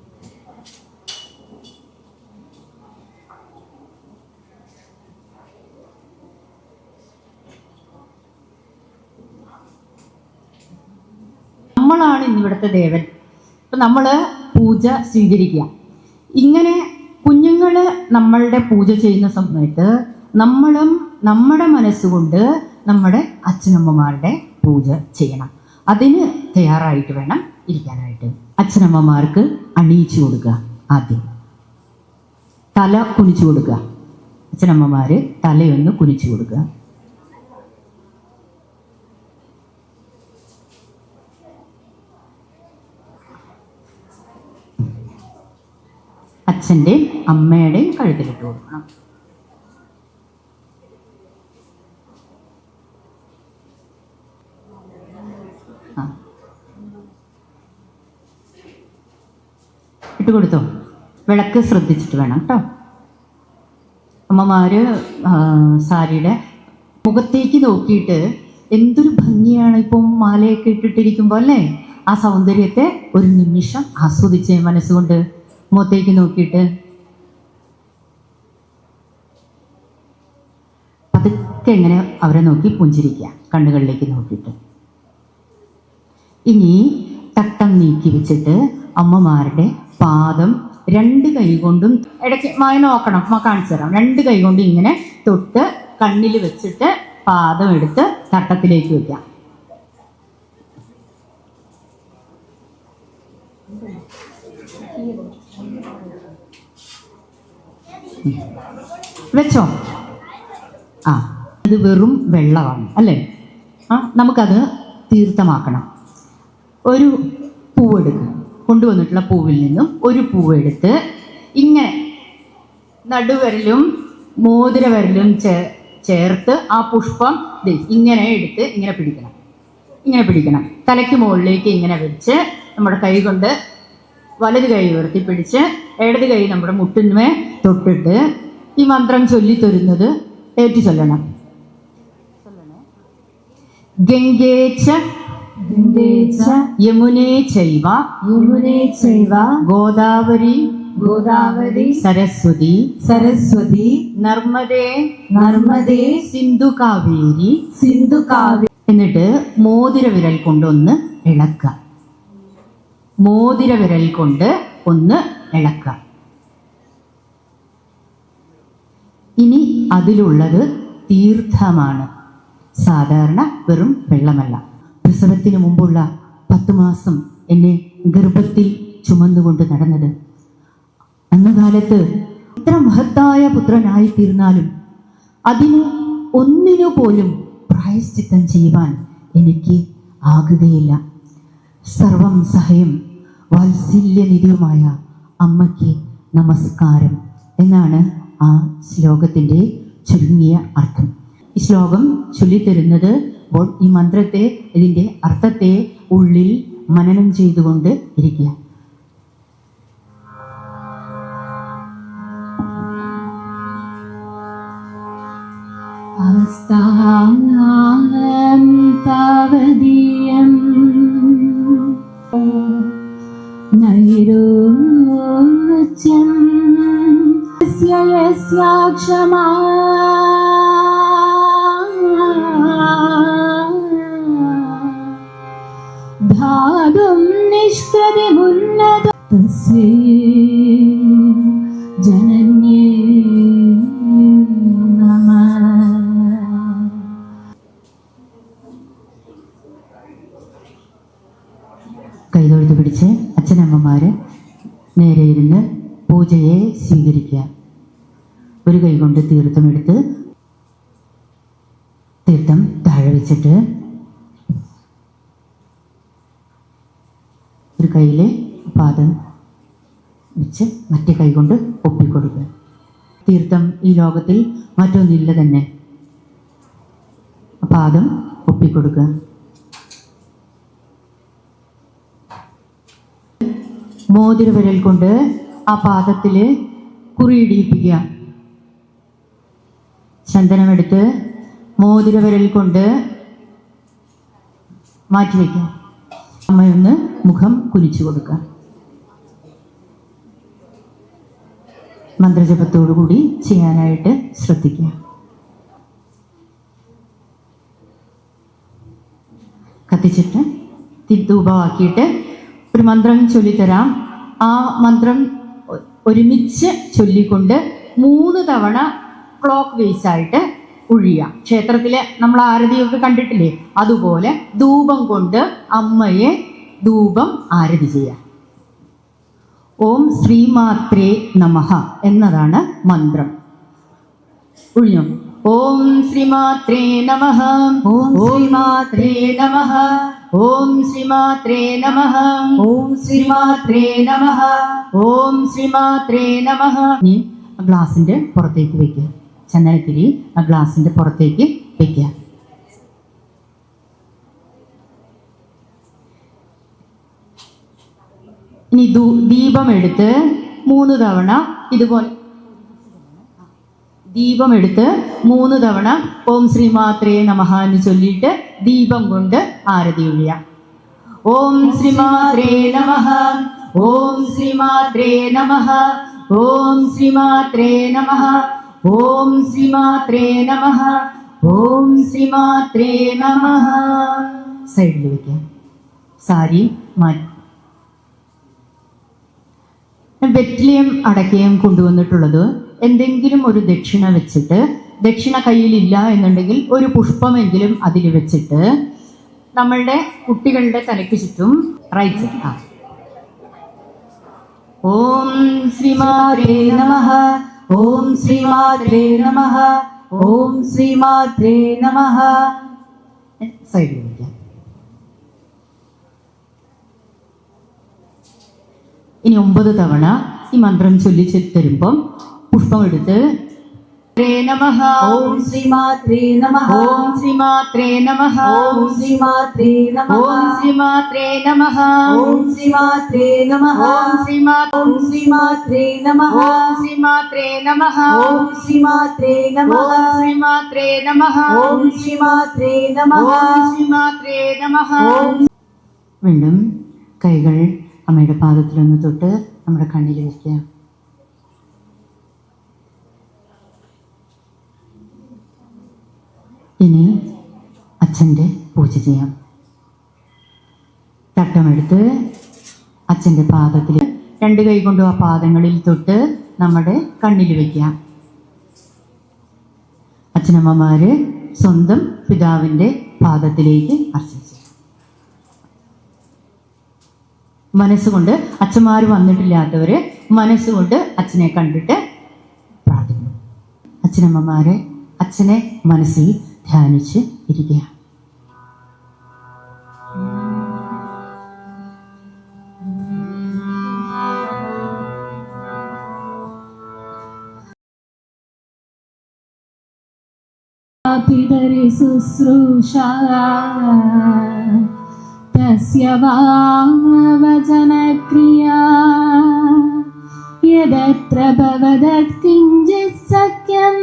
നമ്മളാണ് ഇന്നിവിടുത്തെ ദേവൻ. ഇപ്പൊ നമ്മള് പൂജ സ്വീകരിക്കുക. ഇങ്ങനെ കുഞ്ഞുങ്ങള് നമ്മളുടെ പൂജ ചെയ്യുന്ന സമയത്ത് നമ്മളും നമ്മുടെ മനസ്സുകൊണ്ട് നമ്മുടെ അച്ഛനമ്മമാരുടെ പൂജ ചെയ്യണം. അതിന് തയ്യാറായിട്ട് വേണം ഇരിക്കാനായിട്ട്. അച്ഛനമ്മമാർക്ക് അണിയിച്ചു കൊടുക്കുക. ആദ്യം തല കുനിച്ചു കൊടുക്കുക. അച്ഛനമ്മമാര് തലയൊന്ന് കുനിച്ചു കൊടുക്കുക. അച്ഛൻ്റെയും അമ്മയുടെയും കഴുത്തിലിട്ട് കൊടുക്കണം. ഇട്ട് കൊടുത്തോ. വിളക്ക് ശ്രദ്ധിച്ചിട്ട് വേണം കേട്ടോ. അമ്മമാര് സാരിയുടെ മുഖത്തേക്ക് നോക്കിയിട്ട് എന്തൊരു ഭംഗിയാണ് ഇപ്പം മാലയൊക്കെ ഇട്ടിട്ടിരിക്കുമ്പോൾ അല്ലേ? ആ സൗന്ദര്യത്തെ ഒരു നിമിഷം ആസ്വദിച്ചേ മനസ്സുകൊണ്ട്. മുഖത്തേക്ക് നോക്കിയിട്ട് പതുക്കെ ഇങ്ങനെ അവരെ നോക്കി പുഞ്ചിരിക്കുക, കണ്ണുകളിലേക്ക് നോക്കിയിട്ട്. ഇനി തട്ടം നീക്കി വെച്ചിട്ട് അമ്മമാരുടെ പാദം രണ്ട് കൈ കൊണ്ടും ഇടയ്ക്ക് നോക്കണം, കാണിച്ചു തരാം. രണ്ട് കൈ കൊണ്ട് ഇങ്ങനെ തൊട്ട് കണ്ണിൽ വെച്ചിട്ട് പാദം എടുത്ത് തട്ടത്തിലേക്ക് വെക്കാം. വെച്ചോ. ഇത് വെറും വെള്ളമാണ് അല്ലേ? നമുക്കത് തീർത്ഥമാക്കണം. ഒരു പൂവെടുക്കുക. കൊണ്ടുവന്നിട്ടുള്ള പൂവിൽ നിന്നും ഒരു പൂവെടുത്ത് ഇങ്ങനെ നടുവരലും മോതിരവരലും ചേർത്ത് ആ പുഷ്പം ഇങ്ങനെ എടുത്ത് ഇങ്ങനെ പിടിക്കണം. തലയ്ക്ക് മുകളിലേക്ക് ഇങ്ങനെ വെച്ച് നമ്മുടെ കൈ കൊണ്ട് വലത് കൈ ഉയർത്തി പിടിച്ച് ഇടത് കൈ നമ്മുടെ മുട്ടിന്മേ തൊട്ടിട്ട് ഈ മന്ത്രം ചൊല്ലിത്തരുന്നത് ഏറ്റു ചൊല്ലണം. ഗംഗേച്ച യമുനേ ചൈവ ഗോദാവരി സരസ്വതി നർമ്മദേ സിന്ധു കാവേരി എന്നിട്ട് മോതിര വിരൽ കൊണ്ടൊന്ന് ഇളക്കുക. മോതിര വിരൽ കൊണ്ട് ഒന്ന് ഇളക്കുക. ഇനി അതിലുള്ളത് തീർത്ഥമാണ്, സാധാരണ വെറും വെള്ളമല്ല. പ്രസവത്തിന് മുമ്പുള്ള 10 മാസം എന്നെ ഗർഭത്തിൽ ചുമന്നുകൊണ്ട് നടന്നത്, അന്നകാലത്ത് ഇത്ര മഹത്തായ പുത്രനായി തീർന്നാലും അതിന് ഒന്നിനു പോലും പ്രായശ്ചിത്തം ചെയ്യുവാൻ എനിക്ക് ആകുകയില്ല. സർവം സഹയം വാത്സല്യനിധിയുമായ അമ്മയ്ക്ക് നമസ്കാരം എന്നാണ് ആ ശ്ലോകത്തിൻ്റെ ചുരുങ്ങിയ അർത്ഥം. ഈ ശ്ലോകം ചൊല്ലിത്തരുന്നത് അപ്പോൾ ഈ മന്ത്രത്തെ, ഇതിൻ്റെ അർത്ഥത്തെ ഉള്ളിൽ മനനം ചെയ്തുകൊണ്ട് ഇരിക്കുക. താവദീയം നൈരോച്യം യസ്യാക്ഷമാ ധാതും നിഷ്പ്രതിമുന്നത തസ്യൈ ജനന്യേ നമഃ. കൈതൊഴുത്ത് പിടിച്ച് അച്ഛനമ്മമാര് നേരെ ഇരുന്ന് പൂജയെ സ്വീകരിക്കുക. ഒരു കൈ കൊണ്ട് തീർത്ഥമെടുത്ത് തീർത്ഥം താഴെ വെച്ചിട്ട് ഒരു കൈയിലെ പാദം വെച്ച് മറ്റേ കൈ കൊണ്ട് ഒപ്പിക്കൊടുക്കുക. തീർത്ഥം ഈ ലോകത്തിൽ മറ്റൊന്നില്ല തന്നെ. പാദം ഒപ്പിക്കൊടുക്കുക. മോതിര വിരൽ കൊണ്ട് ആ പാദത്തില് കുറിയിടിയിപ്പിക്കുക. ചന്ദനമെടുത്ത് മോതിര വിരൽ കൊണ്ട് മാറ്റിവെക്കുക. അമ്മയൊന്ന് മുഖം കുനിച്ചു കൊടുക്കുക. മന്ത്രജപത്തോടുകൂടി ചെയ്യാനായിട്ട് ശ്രദ്ധിക്കുക. കത്തിച്ചിട്ട് ധൂപമാക്കിയിട്ട് ഒരു മന്ത്രം ചൊല്ലിത്തരാം. ആ മന്ത്രം ഒരുമിച്ച് ചൊല്ലിക്കൊണ്ട് 3 തവണ ക്ലോക്ക് വേസ് ആയിട്ട് ഒഴിയാം. ക്ഷേത്രത്തിലെ നമ്മൾ ആരതിയൊക്കെ കണ്ടിട്ടില്ലേ, അതുപോലെ ധൂപം കൊണ്ട് അമ്മയെ ധൂപം ആരതി ചെയ്യാം. ഓം ശ്രീമാത്രേ നമഃ എന്നതാണ് മന്ത്രം. ഒഴിഞ്ഞോ? ഓം ശ്രീമാത്രേ നമഃ, ഓം ശ്രീമാത്രേ നമഃ, ഓം ശ്രീമാത്രേ നമഃ, ഓം ശ്രീമാത്രേ നമഃ, ഓം ശ്രീമാത്രേ നമഃ. ഇനി ആ ഗ്ലാസിന്റെ പുറത്തേക്ക് വെക്കുക. ചന്ദനത്തിരി ആ ഗ്ലാസിന്റെ പുറത്തേക്ക് വെക്കുക. ഇനി ദീപമെടുത്ത് 3 തവണ ഇതുപോലെ ദീപമെടുത്ത് 3 തവണ ഓം ശ്രീമാത്രേ നമഃ എന്ന് ചൊല്ലിയിട്ട് ദീപം കൊണ്ട് ആരതി ഒഴിയാം. ഓം ശ്രീമാത്രേ നമഃ, ഓം ശ്രീമാത്രേ നമഃ, ഓം ശ്രീമാത്രേ നമഃ, ഓം ശ്രീമാത്രേ നമഃ, ഓം ശ്രീമാത്രേ നമഃ. സൈഡിൽ വയ്ക്കാം. സാരി മാറ്റി. വെറ്റിലയും അടക്കയും കൊണ്ടുവന്നിട്ടുള്ളത് എന്തെങ്കിലും ഒരു ദക്ഷിണ വെച്ചിട്ട്, ദക്ഷിണ കയ്യിലില്ല എന്നുണ്ടെങ്കിൽ ഒരു പുഷ്പമെങ്കിലും അതിൽ വെച്ചിട്ട് നമ്മളുടെ കുട്ടികളുടെ തലയ്ക്ക് ചുറ്റും റൈറ്റ് സൈഡ് ഓം ശ്രീമാത്രേ നമഃ, ഓം ശ്രീമാത്രേ നമഃ, ഓം ശ്രീമാത്രേ നമഃ സൈഡിൽ വയ്ക്കാം. ഇനി 9 തവണ ഈ മന്ത്രം ചൊല്ലി തരുമ്പം പുഷ്പം എടുത്ത് नमः ओम श्रीमात्रे नमः ओम श्रीमात्रे नमः ओम श्रीमात्रे नमः ओम श्रीमात्रे नमः ओम श्रीमात्रे नमः ओम ओम श्रीमात्रे नमः ओम श्रीमात्रे नमः ओम श्रीमात्रे नमः ओम श्रीमात्रे नमः ओम श्रीमात्रे नमः ओम श्रीमात्रे नमः ओम വീണ്ടും കൈകൾ അമ്മയുടെ പാദത്തിലൊന്ന് തൊട്ട് നമ്മുടെ കണ്ണിൽ വയ്ക്കുക. ഇനി അച്ഛൻ്റെ പൂജ ചെയ്യാം. തട്ടമെടുത്ത് അച്ഛൻ്റെ പാദത്തിൽ രണ്ട് കൈ കൊണ്ടും ആ പാദങ്ങളിൽ തൊട്ട് നമ്മുടെ കണ്ണിൽ വയ്ക്കാം. അച്ഛനമ്മമാര് സ്വന്തം പിതാവിൻ്റെ പാദത്തിലേക്ക് അർച്ചിച്ചു. മനസ്സുകൊണ്ട് അച്ഛന്മാർ വന്നിട്ടില്ലാത്തവര് മനസ്സുകൊണ്ട് അച്ഛനെ കണ്ടിട്ട് പ്രാർത്ഥിക്കുന്നു. അച്ഛനമ്മമാരെ അച്ഛനെ മനസ്സിൽ ധ്യാനിച്ച് ഇരിക്കുക. पितरि शुश्रूषा तस्य वा वचनक्रिया यदत्र भवदत् किञ्चित् सख्यं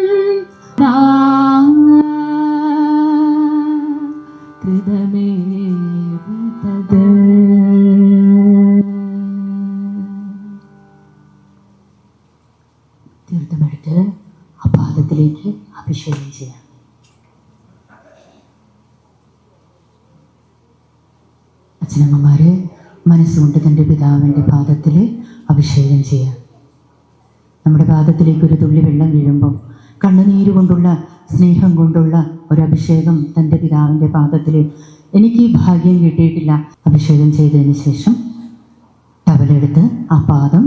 कृतमेव तद्. തീർത്ഥമെടുത്ത് ആ പാദത്തിലേക്ക് അഭിഷേകം ചെയ്യാം. അച്ഛനമ്മമാര് മനസ്സുകൊണ്ട് തൻ്റെ പിതാവിൻ്റെ പാദത്തിൽ അഭിഷേകം ചെയ്യാം. നമ്മുടെ പാദത്തിലേക്ക് ഒരു തുള്ളി വെള്ളം വീഴുമ്പോൾ കണ്ണുനീര് കൊണ്ടുള്ള സ്നേഹം കൊണ്ടുള്ള ഒരു അഭിഷേകം തൻ്റെ പിതാവിൻ്റെ പാദത്തിൽ എനിക്ക് ഈ ഭാഗ്യം കിട്ടിയിട്ടില്ല. അഭിഷേകം ചെയ്തതിന് ശേഷം ടവലെടുത്ത് ആ പാദം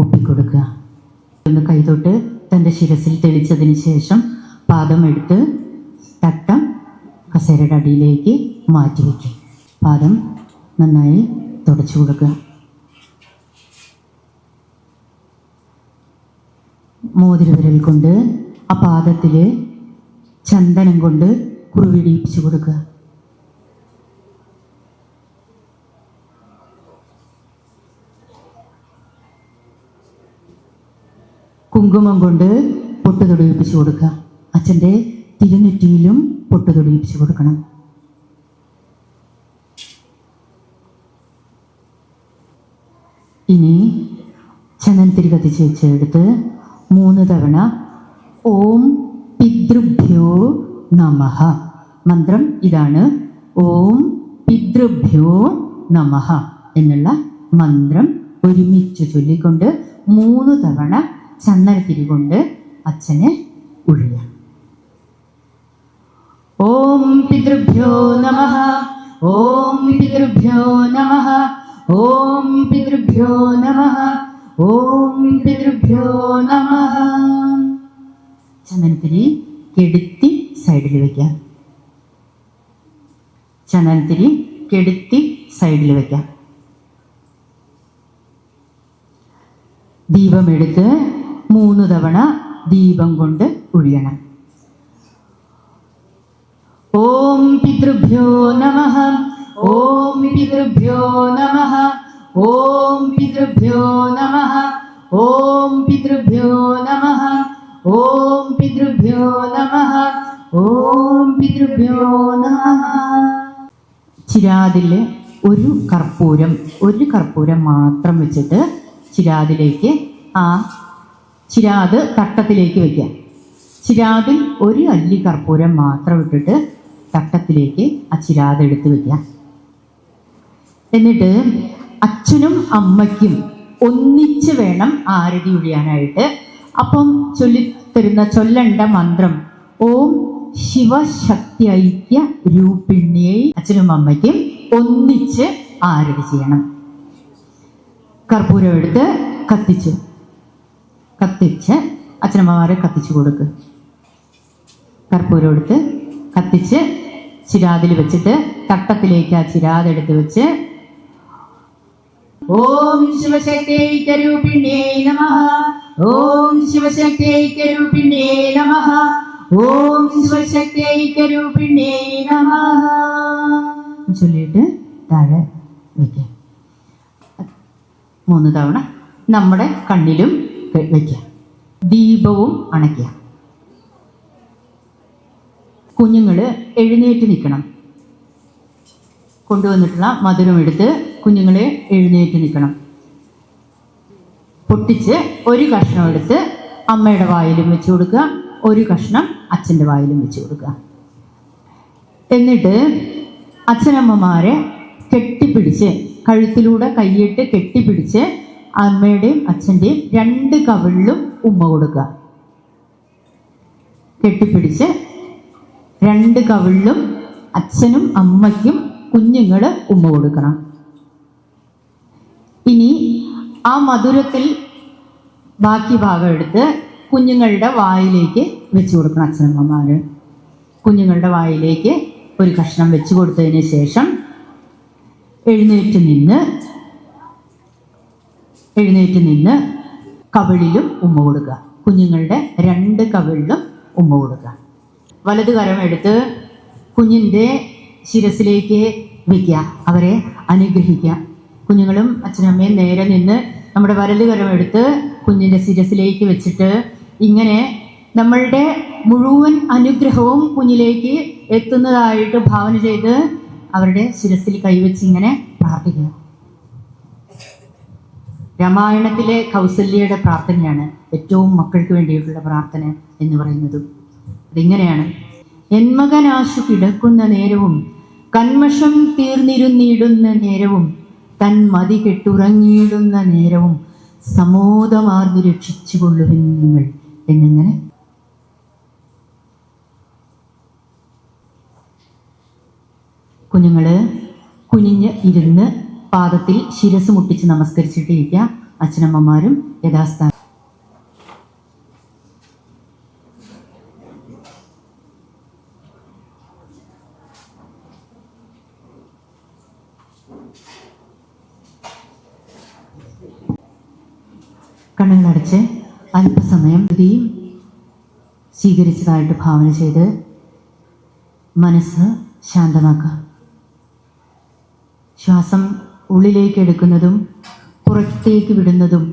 ഒപ്പിക്കൊടുക്കുക. ഒന്ന് കൈതൊട്ട് തൻ്റെ ശിരസിൽ തെളിച്ചതിന് ശേഷം പാദം എടുത്ത് തട്ടം കസേരയുടെ അടിയിലേക്ക് മാറ്റിവെക്കും. പാദം നന്നായി തുടച്ചു കൊടുക്കുക. മോതിരവിരൽ കൊണ്ട് ആ പാദത്തിൽ ചന്ദനം കൊണ്ട് കുറുവിടിയിപ്പിച്ചു കൊടുക്കുക. കുങ്കുമം കൊണ്ട് പൊട്ട് തൊടിയിപ്പിച്ചു കൊടുക്കുക. അച്ഛൻ്റെ തിരുനെറ്റിയിലും പൊട്ട് തൊടിയിപ്പിച്ചു കൊടുക്കണം. ഇനി ചന്ദനത്തിരി കത്തിച്ച് വെച്ചെടുത്ത് 3 തവണ ഓം പിതൃഭ്യോ നമഃ. മന്ത്രം ഇതാണ്. ഓം പിതൃഭ്യോ നമഃ എന്നുള്ള മന്ത്രം ഒരുമിച്ച് ചൊല്ലിക്കൊണ്ട് 3 തവണ ചന്ദനത്തിരി കൊണ്ട് അച്ഛനെ ഒഴിയാം. ഓം പിതൃഭ്യോ നമഃ. ഓം പിതൃഭ്യോ നമഃ. ഓം പിതൃഭ്യോ നമഃ. ഓം പിതൃഭ്യോ നമഃ. ചന്ദനത്തിരി കെടുത്തി സൈഡിൽ വയ്ക്കാം. ചന്ദനത്തിരി കെടുത്തി സൈഡിൽ വയ്ക്കാം. ദീപമെടുത്ത് 3 തവണ ദീപം കൊണ്ട് ഒഴിയണം. ഓം പിതൃഭ്യോ നമഃ. ഓം പിതൃഭ്യോ നമഃ. ഓം പിതൃഭ്യോ നമഃ. ഓം പിതൃഭ്യോ നമഃ. ഓം പിതൃഭ്യോ നമഃ. ഓം പിതൃഭ്യോ നമഃ. ചിരാതിൽ ഒരു കർപ്പൂരം മാത്രം വെച്ചിട്ട് ചിരാതിലേക്ക് ആ ചിരാത് തട്ടത്തിലേക്ക് വയ്ക്കാം. ചിരാതിൽ ഒരു അല്ലി കർപ്പൂരം മാത്രം ഇട്ടിട്ട് തട്ടത്തിലേക്ക് ആ ചിരാത് എടുത്ത് വയ്ക്കാം. എന്നിട്ട് അച്ഛനും അമ്മയ്ക്കും ഒന്നിച്ച് വേണം ആരതി ഒഴിയാനായിട്ട്. അപ്പം ചൊല്ലേണ്ട മന്ത്രം ഓം ശിവശക്തി ഐക്യ രൂപിണ്യൈ. അച്ഛനും അമ്മയ്ക്കും ഒന്നിച്ച് ആരതി ചെയ്യണം. കർപ്പൂരം എടുത്ത് കത്തിച്ച് അച്ഛനമ്മമാരെ കത്തിച്ചു കൊടുക്കുക. കർപ്പൂരം എടുത്ത് കത്തിച്ച് ചിരാതിൽ വെച്ചിട്ട് തട്ടത്തിലേക്ക് ആ ചിരാതെടുത്ത് വെച്ച് ഓം ശിവശക്തി രൂപിണ്യൈ നമഃ. ഓം ശിവശക്തൈക്യരൂപിണ്യേ നമഃ. ഓം ശിവശക്തൈക്യരൂപിണ്യേ നമഃ ചൊല്ലിയിട്ട് താഴെ വയ്ക്കാം. 3 തവണ നമ്മുടെ കണ്ണിലും വയ്ക്കാം. ദീപവും അണയ്ക്കാം. കുഞ്ഞുങ്ങൾ എഴുന്നേറ്റ് നിൽക്കണം. കൊണ്ടുവന്നിട്ടുള്ള മധുരം എടുത്ത് കുഞ്ഞുങ്ങളെ എഴുന്നേറ്റ് നിൽക്കണം. പൊട്ടിച്ച് ഒരു കഷ്ണം എടുത്ത് അമ്മയുടെ വായിലും വെച്ച് കൊടുക്കുക, ഒരു കഷ്ണം അച്ഛൻ്റെ വായിലും വെച്ച് കൊടുക്കുക. എന്നിട്ട് അച്ഛനമ്മമാരെ കെട്ടിപ്പിടിച്ച്, കഴുത്തിലൂടെ കൈയിട്ട് കെട്ടിപ്പിടിച്ച് അമ്മയുടെയും അച്ഛൻ്റെയും 2 കവിളിലും ഉമ്മ കൊടുക്കുക. കെട്ടിപ്പിടിച്ച് 2 കവിളിലും അച്ഛനും അമ്മയ്ക്കും കുഞ്ഞുങ്ങൾ ഉമ്മ കൊടുക്കണം. ഇനി ആ മധുരത്തിൽ ബാക്കി ഭാഗം എടുത്ത് കുഞ്ഞുങ്ങളുടെ വായിലേക്ക് വെച്ച് കൊടുക്കണം. അച്ഛനമ്മമാർ കുഞ്ഞുങ്ങളുടെ വായിലേക്ക് ഒരു കഷ്ണം വെച്ച് കൊടുത്തതിന് ശേഷം എഴുന്നേറ്റ് നിന്ന് കവിളിലും ഉമ്മ കൊടുക്കുക. കുഞ്ഞുങ്ങളുടെ 2 കവിളിലും ഉമ്മ കൊടുക്കുക. വലത് കരം എടുത്ത് കുഞ്ഞിൻ്റെ ശിരസിലേക്ക് വയ്ക്കുക, അവരെ അനുഗ്രഹിക്കുക. കുഞ്ഞുങ്ങളും അച്ഛനമ്മയും നേരെ നിന്ന് നമ്മുടെ വലത് കരം എടുത്ത് കുഞ്ഞിൻ്റെ ശിരസിലേക്ക് വെച്ചിട്ട് ഇങ്ങനെ നമ്മളുടെ മുഴുവൻ അനുഗ്രഹവും കുഞ്ഞിലേക്ക് എത്തുന്നതായിട്ട് ഭാവന ചെയ്ത് അവരുടെ ശിരസിൽ കൈവച്ച് ഇങ്ങനെ പ്രാർത്ഥിക്കുക. രാമായണത്തിലെ കൗസല്യയുടെ പ്രാർത്ഥനയാണ് ഏറ്റവും മക്കൾക്ക് വേണ്ടിയിട്ടുള്ള പ്രാർത്ഥന എന്ന് പറയുന്നത്. അതിങ്ങനെയാണ്: എന്മകനാശു കിടക്കുന്ന നേരവും കന്മഷം തീർന്നിരുന്നിടുന്ന നേരവും തൻ മതി കെട്ടുറങ്ങിയിടുന്ന നേരവും സമോദമാർന്നു രക്ഷിച്ചുകൊള്ളുവിൻ നിങ്ങൾ എന്നിങ്ങനെ കുഞ്ഞുങ്ങള് കുനിഞ്ഞ് ഇരുന്ന് പാദത്തിൽ ശിരസ് മുട്ടിച്ച് നമസ്കരിച്ചിട്ടിരിക്കുക. അച്ഛനമ്മമാരും യഥാസ്ഥാനം. കണ്ണുകളടച്ച് അല്പസമയം ഹൃദയം സ്വീകരിച്ചതായിട്ട് ഭാവന ചെയ്ത് മനസ്സ് ശാന്തമാക്കുക. ശ്വാസം ഉള്ളിലേക്ക് എടുക്കുന്നതും പുറത്തേക്ക് വിടുന്നതും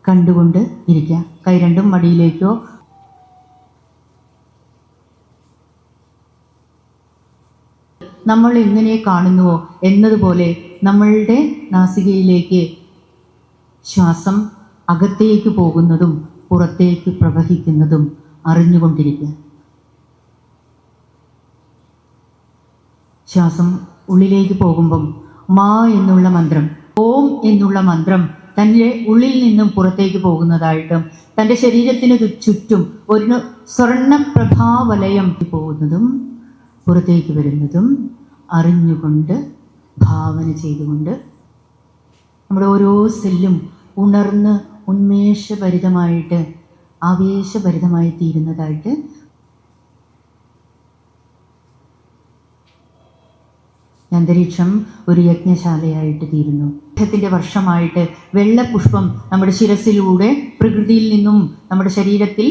കണ്ടുകൊണ്ട് ഇരിക്കുക. കൈ രണ്ടും മടിയിലേക്കോ നമ്മൾ എങ്ങനെ കാണുന്നുവോ എന്നതുപോലെ നമ്മളുടെ നാസികയിലേക്ക് ശ്വാസം അകത്തേക്ക് പോകുന്നതും പുറത്തേക്ക് പ്രവഹിക്കുന്നതും അറിഞ്ഞുകൊണ്ടിരിക്കുക. ശ്വാസം ഉള്ളിലേക്ക് പോകുമ്പം മാ എന്നുള്ള മന്ത്രം, ഓം എന്നുള്ള മന്ത്രം തൻ്റെ ഉള്ളിൽ നിന്നും പുറത്തേക്ക് പോകുന്നതായിട്ടും തൻ്റെ ശരീരത്തിന് ചുറ്റും ഒരു സ്വർണ്ണപ്രഭാവലയം പോകുന്നതും പുറത്തേക്ക് വരുന്നതും അറിഞ്ഞുകൊണ്ട് ഭാവന ചെയ്തുകൊണ്ട് നമ്മുടെ ഓരോ സെല്ലും ഉണർന്ന് ഉന്മേഷഭരിതമായിട്ട് ആവേശഭരിതമായി തീരുന്നതായിട്ട് അന്തരീക്ഷം ഒരു യജ്ഞശാലയായിട്ട് തീരുന്നു. ത്തിന്റെ വർഷമായിട്ട് വെള്ളപുഷ്പം നമ്മുടെ ശിരസിലൂടെ പ്രകൃതിയിൽ നിന്നും നമ്മുടെ ശരീരത്തിൽ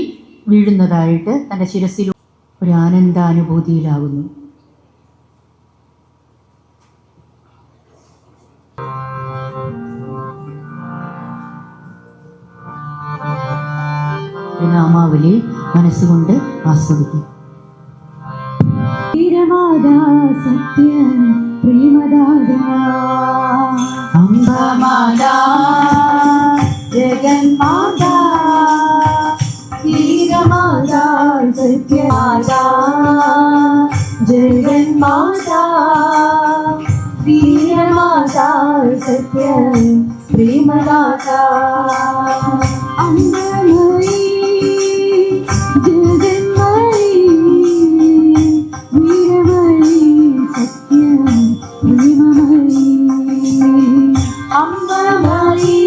വീഴുന്നതായിട്ട് തൻ്റെ ശിരസിലൂടെ ഒരു ആനന്ദാനുഭൂതിയിലാകുന്നു. നാമാവലി മനസ്സുകൊണ്ട് ആസ്വദിക്കും. സത്യം പ്രിയമദാദാ അംബമാതാ ജഗന്മാതാ ക്ഷീരമാതാ സത്യമാതാ ജഗന്മാതാ ക്ഷീരമാതാ സത്യം പ്രിയമദാദാ അംബമയി ജഗന്മയി വീരമയി സത്യം പ്രിയമമയി അംബമയി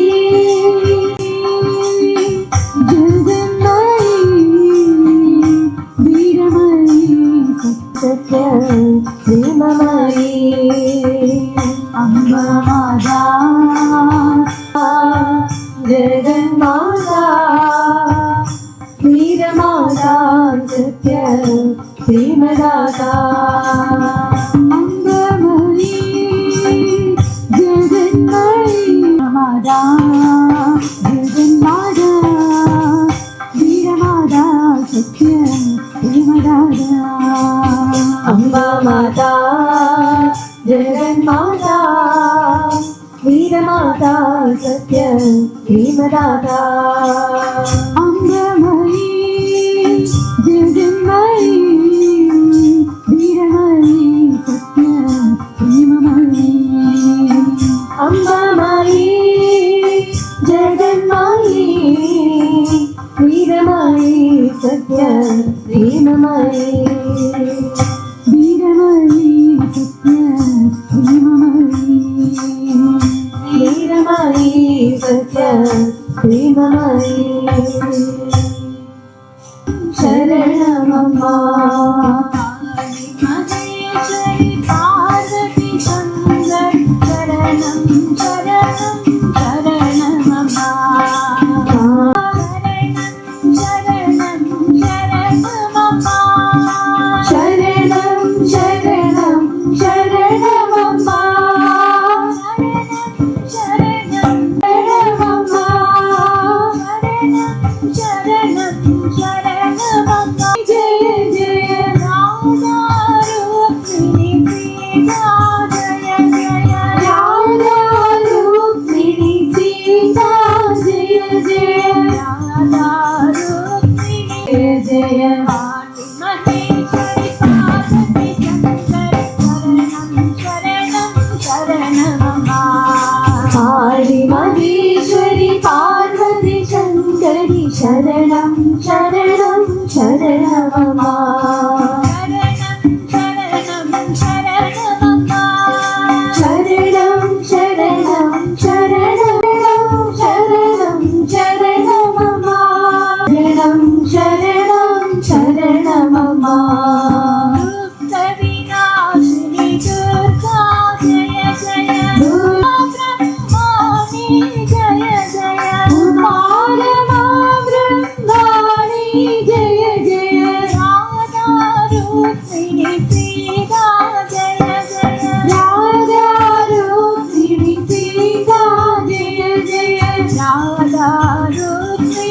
ജഗന്മയി വീരമയി സത്യം പ്രിയമമയി അംബമാതാ ജഗന്മാതാ സത്യ ശ്രീമദാതാ അംബമയി ജഗന്മയി മാതാ ജഗന്മാതാ വീരമാതാ സത്യ ശ്രീമദാതാ അംബാമാതാ ജഗന്മാതാ വീരമാതാ സത്യ ശ്രീമദാതാ അംബമയി ജഗന്മയി വീരമയി സത്യ ശ്രീമമയി അംബാമയി ജഗന്മയി വീരമയി സത്യ ശ്രീമമയി വീരമയി സത്യ ശ്രീമമയി വീരമയി സത്യ ശ്രീമമയി ശരണമമ്മ മഹേശ്വരി പാർവതി ശങ്കർ ശരണം ശരണം ശരണമമ്മ ശരണം ശരണമമ്മ ശരണം ശരണം ശരണമമ്മ ശരണം ശരണമമ്മ ശരണം ശരണമമ്മ ജയ ജയ രാധാരുക്മിണി സീതാ ജയ ജയ ജയ ജയ മഹേശ്വരി പാർവതി ശങ്കർ ശരണം ശരണമമ്മ ആദി മഹേശ്വരി പാർവതി ശങ്കരി ശരണം ശരണം ശരണമമ്മ ശരണം ശരണമമ്മ ശരണം ശരണം ശരണം ശരണം ശരണമമ്മ ശരണം ശരണം ശരണമമ്മ വിനാശിനി ദുർഗാ ജയ ജയ ബ്രഹ്മാണി ജയ ജയ ഉമാരമാവൃന്ദാണി ജയ ജയ രാധാരുക്മിണി സീതാ ജയ ജയ രാധാരുക്മിണി സീതാ ജയ ജയ രാധാരുക്മിണി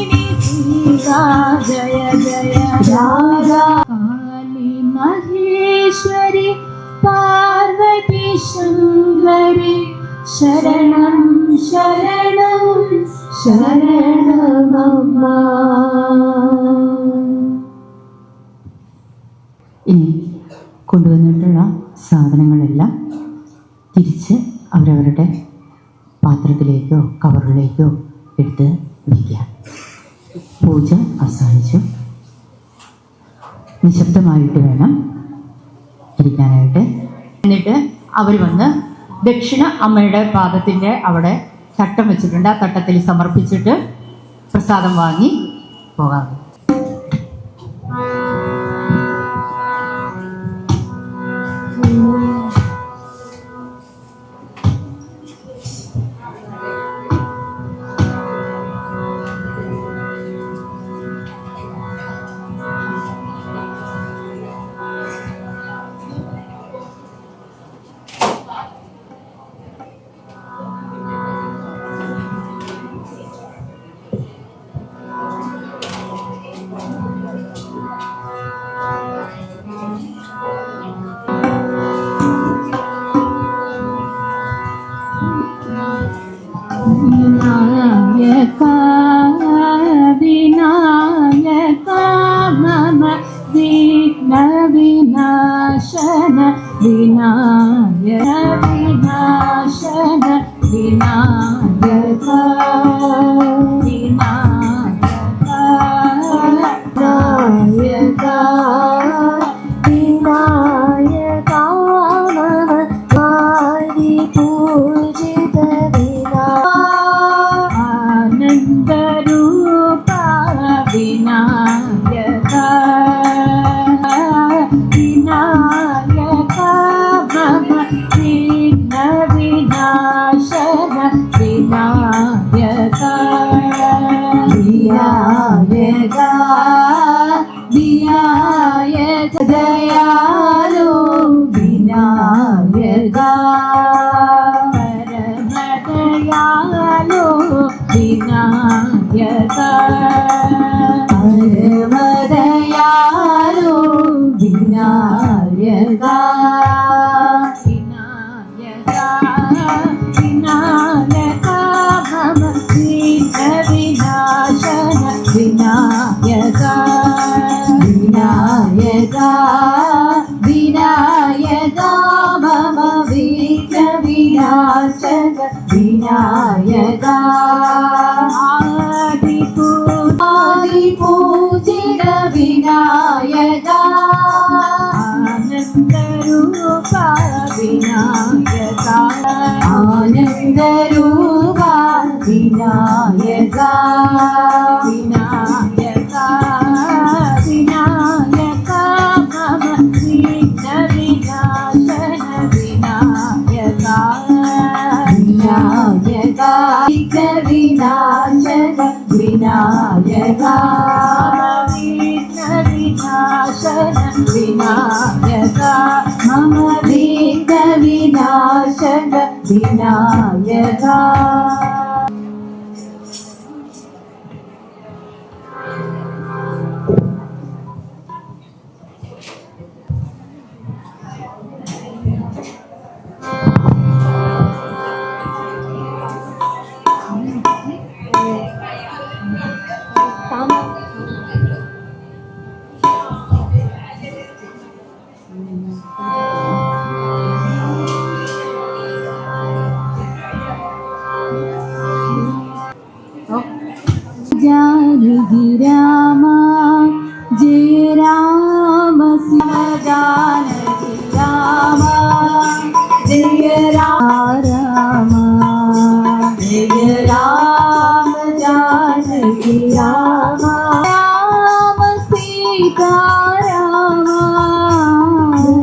സീതാ ജയ ജയ രാധാ കാളി മഹേശ്വരി പാർവതി ശങ്കരി ശരണം ശരണം ശരണമമ്മ ഇനി കൊണ്ടുവന്നിട്ടുള്ള സാധനങ്ങളെല്ലാം തിരിച്ച് അവരവരുടെ പാത്രത്തിലേക്കോ കവറിലേക്കോ എടുത്ത് വയ്ക്കുക. പൂജ അവസാനിച്ചു. നിശബ്ദമായിട്ട് വേണം ഇരിക്കാനായിട്ട്. എന്നിട്ട് അവർ വന്ന് ദക്ഷിണ അമ്മയുടെ പാദത്തിൻ്റെ അവിടെ തട്ടം വെച്ചിട്ടുണ്ട്. ആ തട്ടത്തിൽ സമർപ്പിച്ചിട്ട് പ്രസാദം വാങ്ങി പോകാം. വിനായക വിനായക മമ വിഘ്ന വിനാശന വിനായക വിനാശന വിനായക വിനായക നായക വിനായക മമ വാരി പൂജിത ആനന്ദരൂപ വിനായക വിനായക മമ വിഘ്ന വിനാശന വിനായക വിനായക വിനായക പരമദയാലോ വിനായക പരമദയാലോ വിനായക പരമദയാലോ വിനായക വിനായക മമ വിനാശന വിനായക വിനായക വിനായക മമ വിനാശന വിനായക ആദിപൂജിത വിനായക ആനന്ദരൂപ വിനായക ആനന്ദരൂപ വിനായക വിനായക വിനായക മമ വിനാശന വിനായക വിനായക വിനാശന വിനായക വിനാശന വിനായക മമ വിനാശന വിനായക. जानकी राम जय राम जानकी राम जय राम जय राम जानकी राम राम सीता राम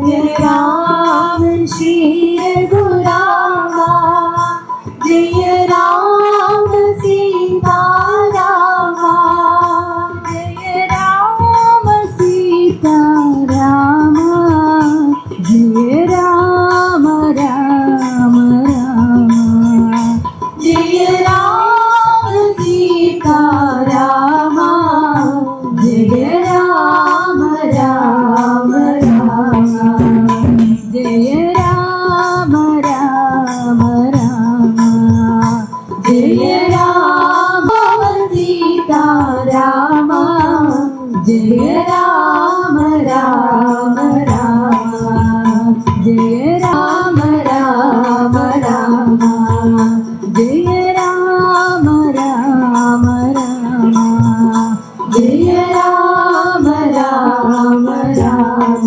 जय राम श्री रघुराम जय राम सीता राम जय राम राम राम जय राम सीता राम जय राम राम राम जय राम राम राम जय राम सीता राम जय राम राम राम जय राम राम राम जय राम राम राम जय राम राम राम.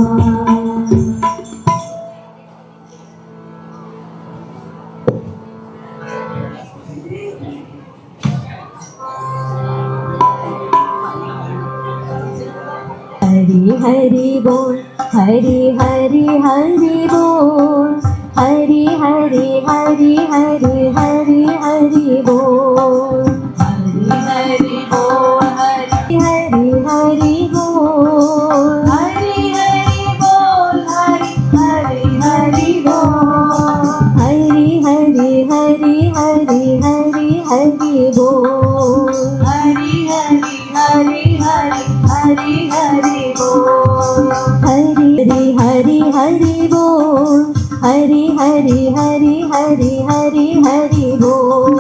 हरि हरि बोल हरि हरि हरि बोल हरि हरि हरि हरि हरि हरि बोल हरि हरि बोल हरि हरि हरि बोल हरि हरि बोल हरि हरि हरि बोल हरि हरि हरि हरि हरि हरि बोल हरि हरि हरि हरि हरि हरि बोल हरि हरि हरि बोल हरि हरि हरि हरि हरि हरि बोल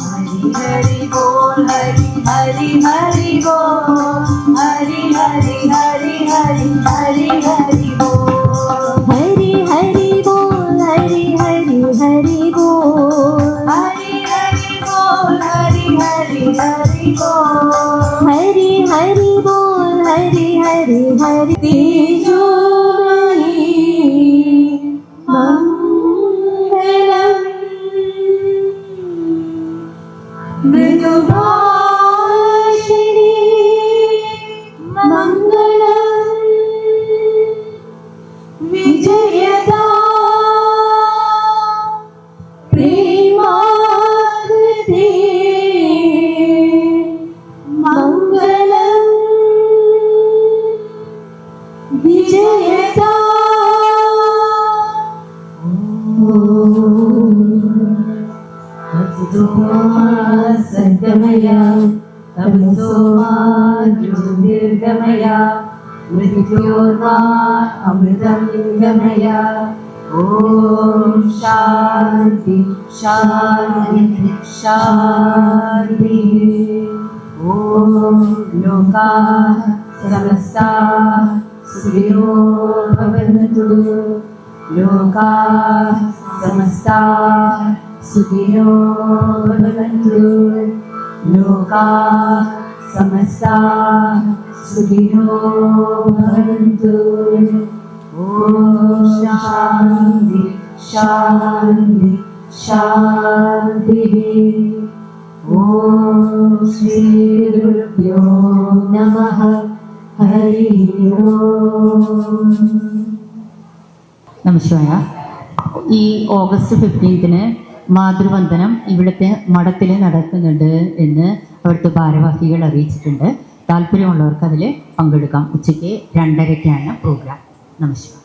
हरि हरि बोल हरि हरि हरि बोल हरि हरि हरि हरि हरि हरि बोल हरि हरि बोल हरि हरि हरि बोल हरि हरि बोल हरि हरि हरि बोल हरि हरि बोल हरि हरि हरि तेजोमयी मंगलम मृदुभाषिणी मंगलम विजयदा प्रेमाकृते मंगलम गमय मृत्योर्मा अमृतं गमय ॐ शान्ति शान्ति शान्ति ॐ लोकाः समस्ताः सुखिनो भवन्तु लोकाः समस्ताः सुखिनो भवन्तु लोकाः समस्ताः सुखिनो भवन्तु ॐ शान्ति शान्ति शान्तिः ॐ श्रीगुरुभ्यो नमः हरिः ओम् നമസ്കാരം. ഈ ഓഗസ്റ്റ് 15-ന് മാതൃവന്ദനം ഇവിടുത്തെ മഠത്തിൽ നടക്കുന്നുണ്ട് എന്ന് അവിടുത്തെ ഭാരവാഹികൾ അറിയിച്ചിട്ടുണ്ട്. താല്പര്യമുള്ളവർക്ക് അതിൽ പങ്കെടുക്കാം. ഉച്ചയ്ക്ക് 2:30-ക്കാണ് പ്രോഗ്രാം. നമസ്കാരം.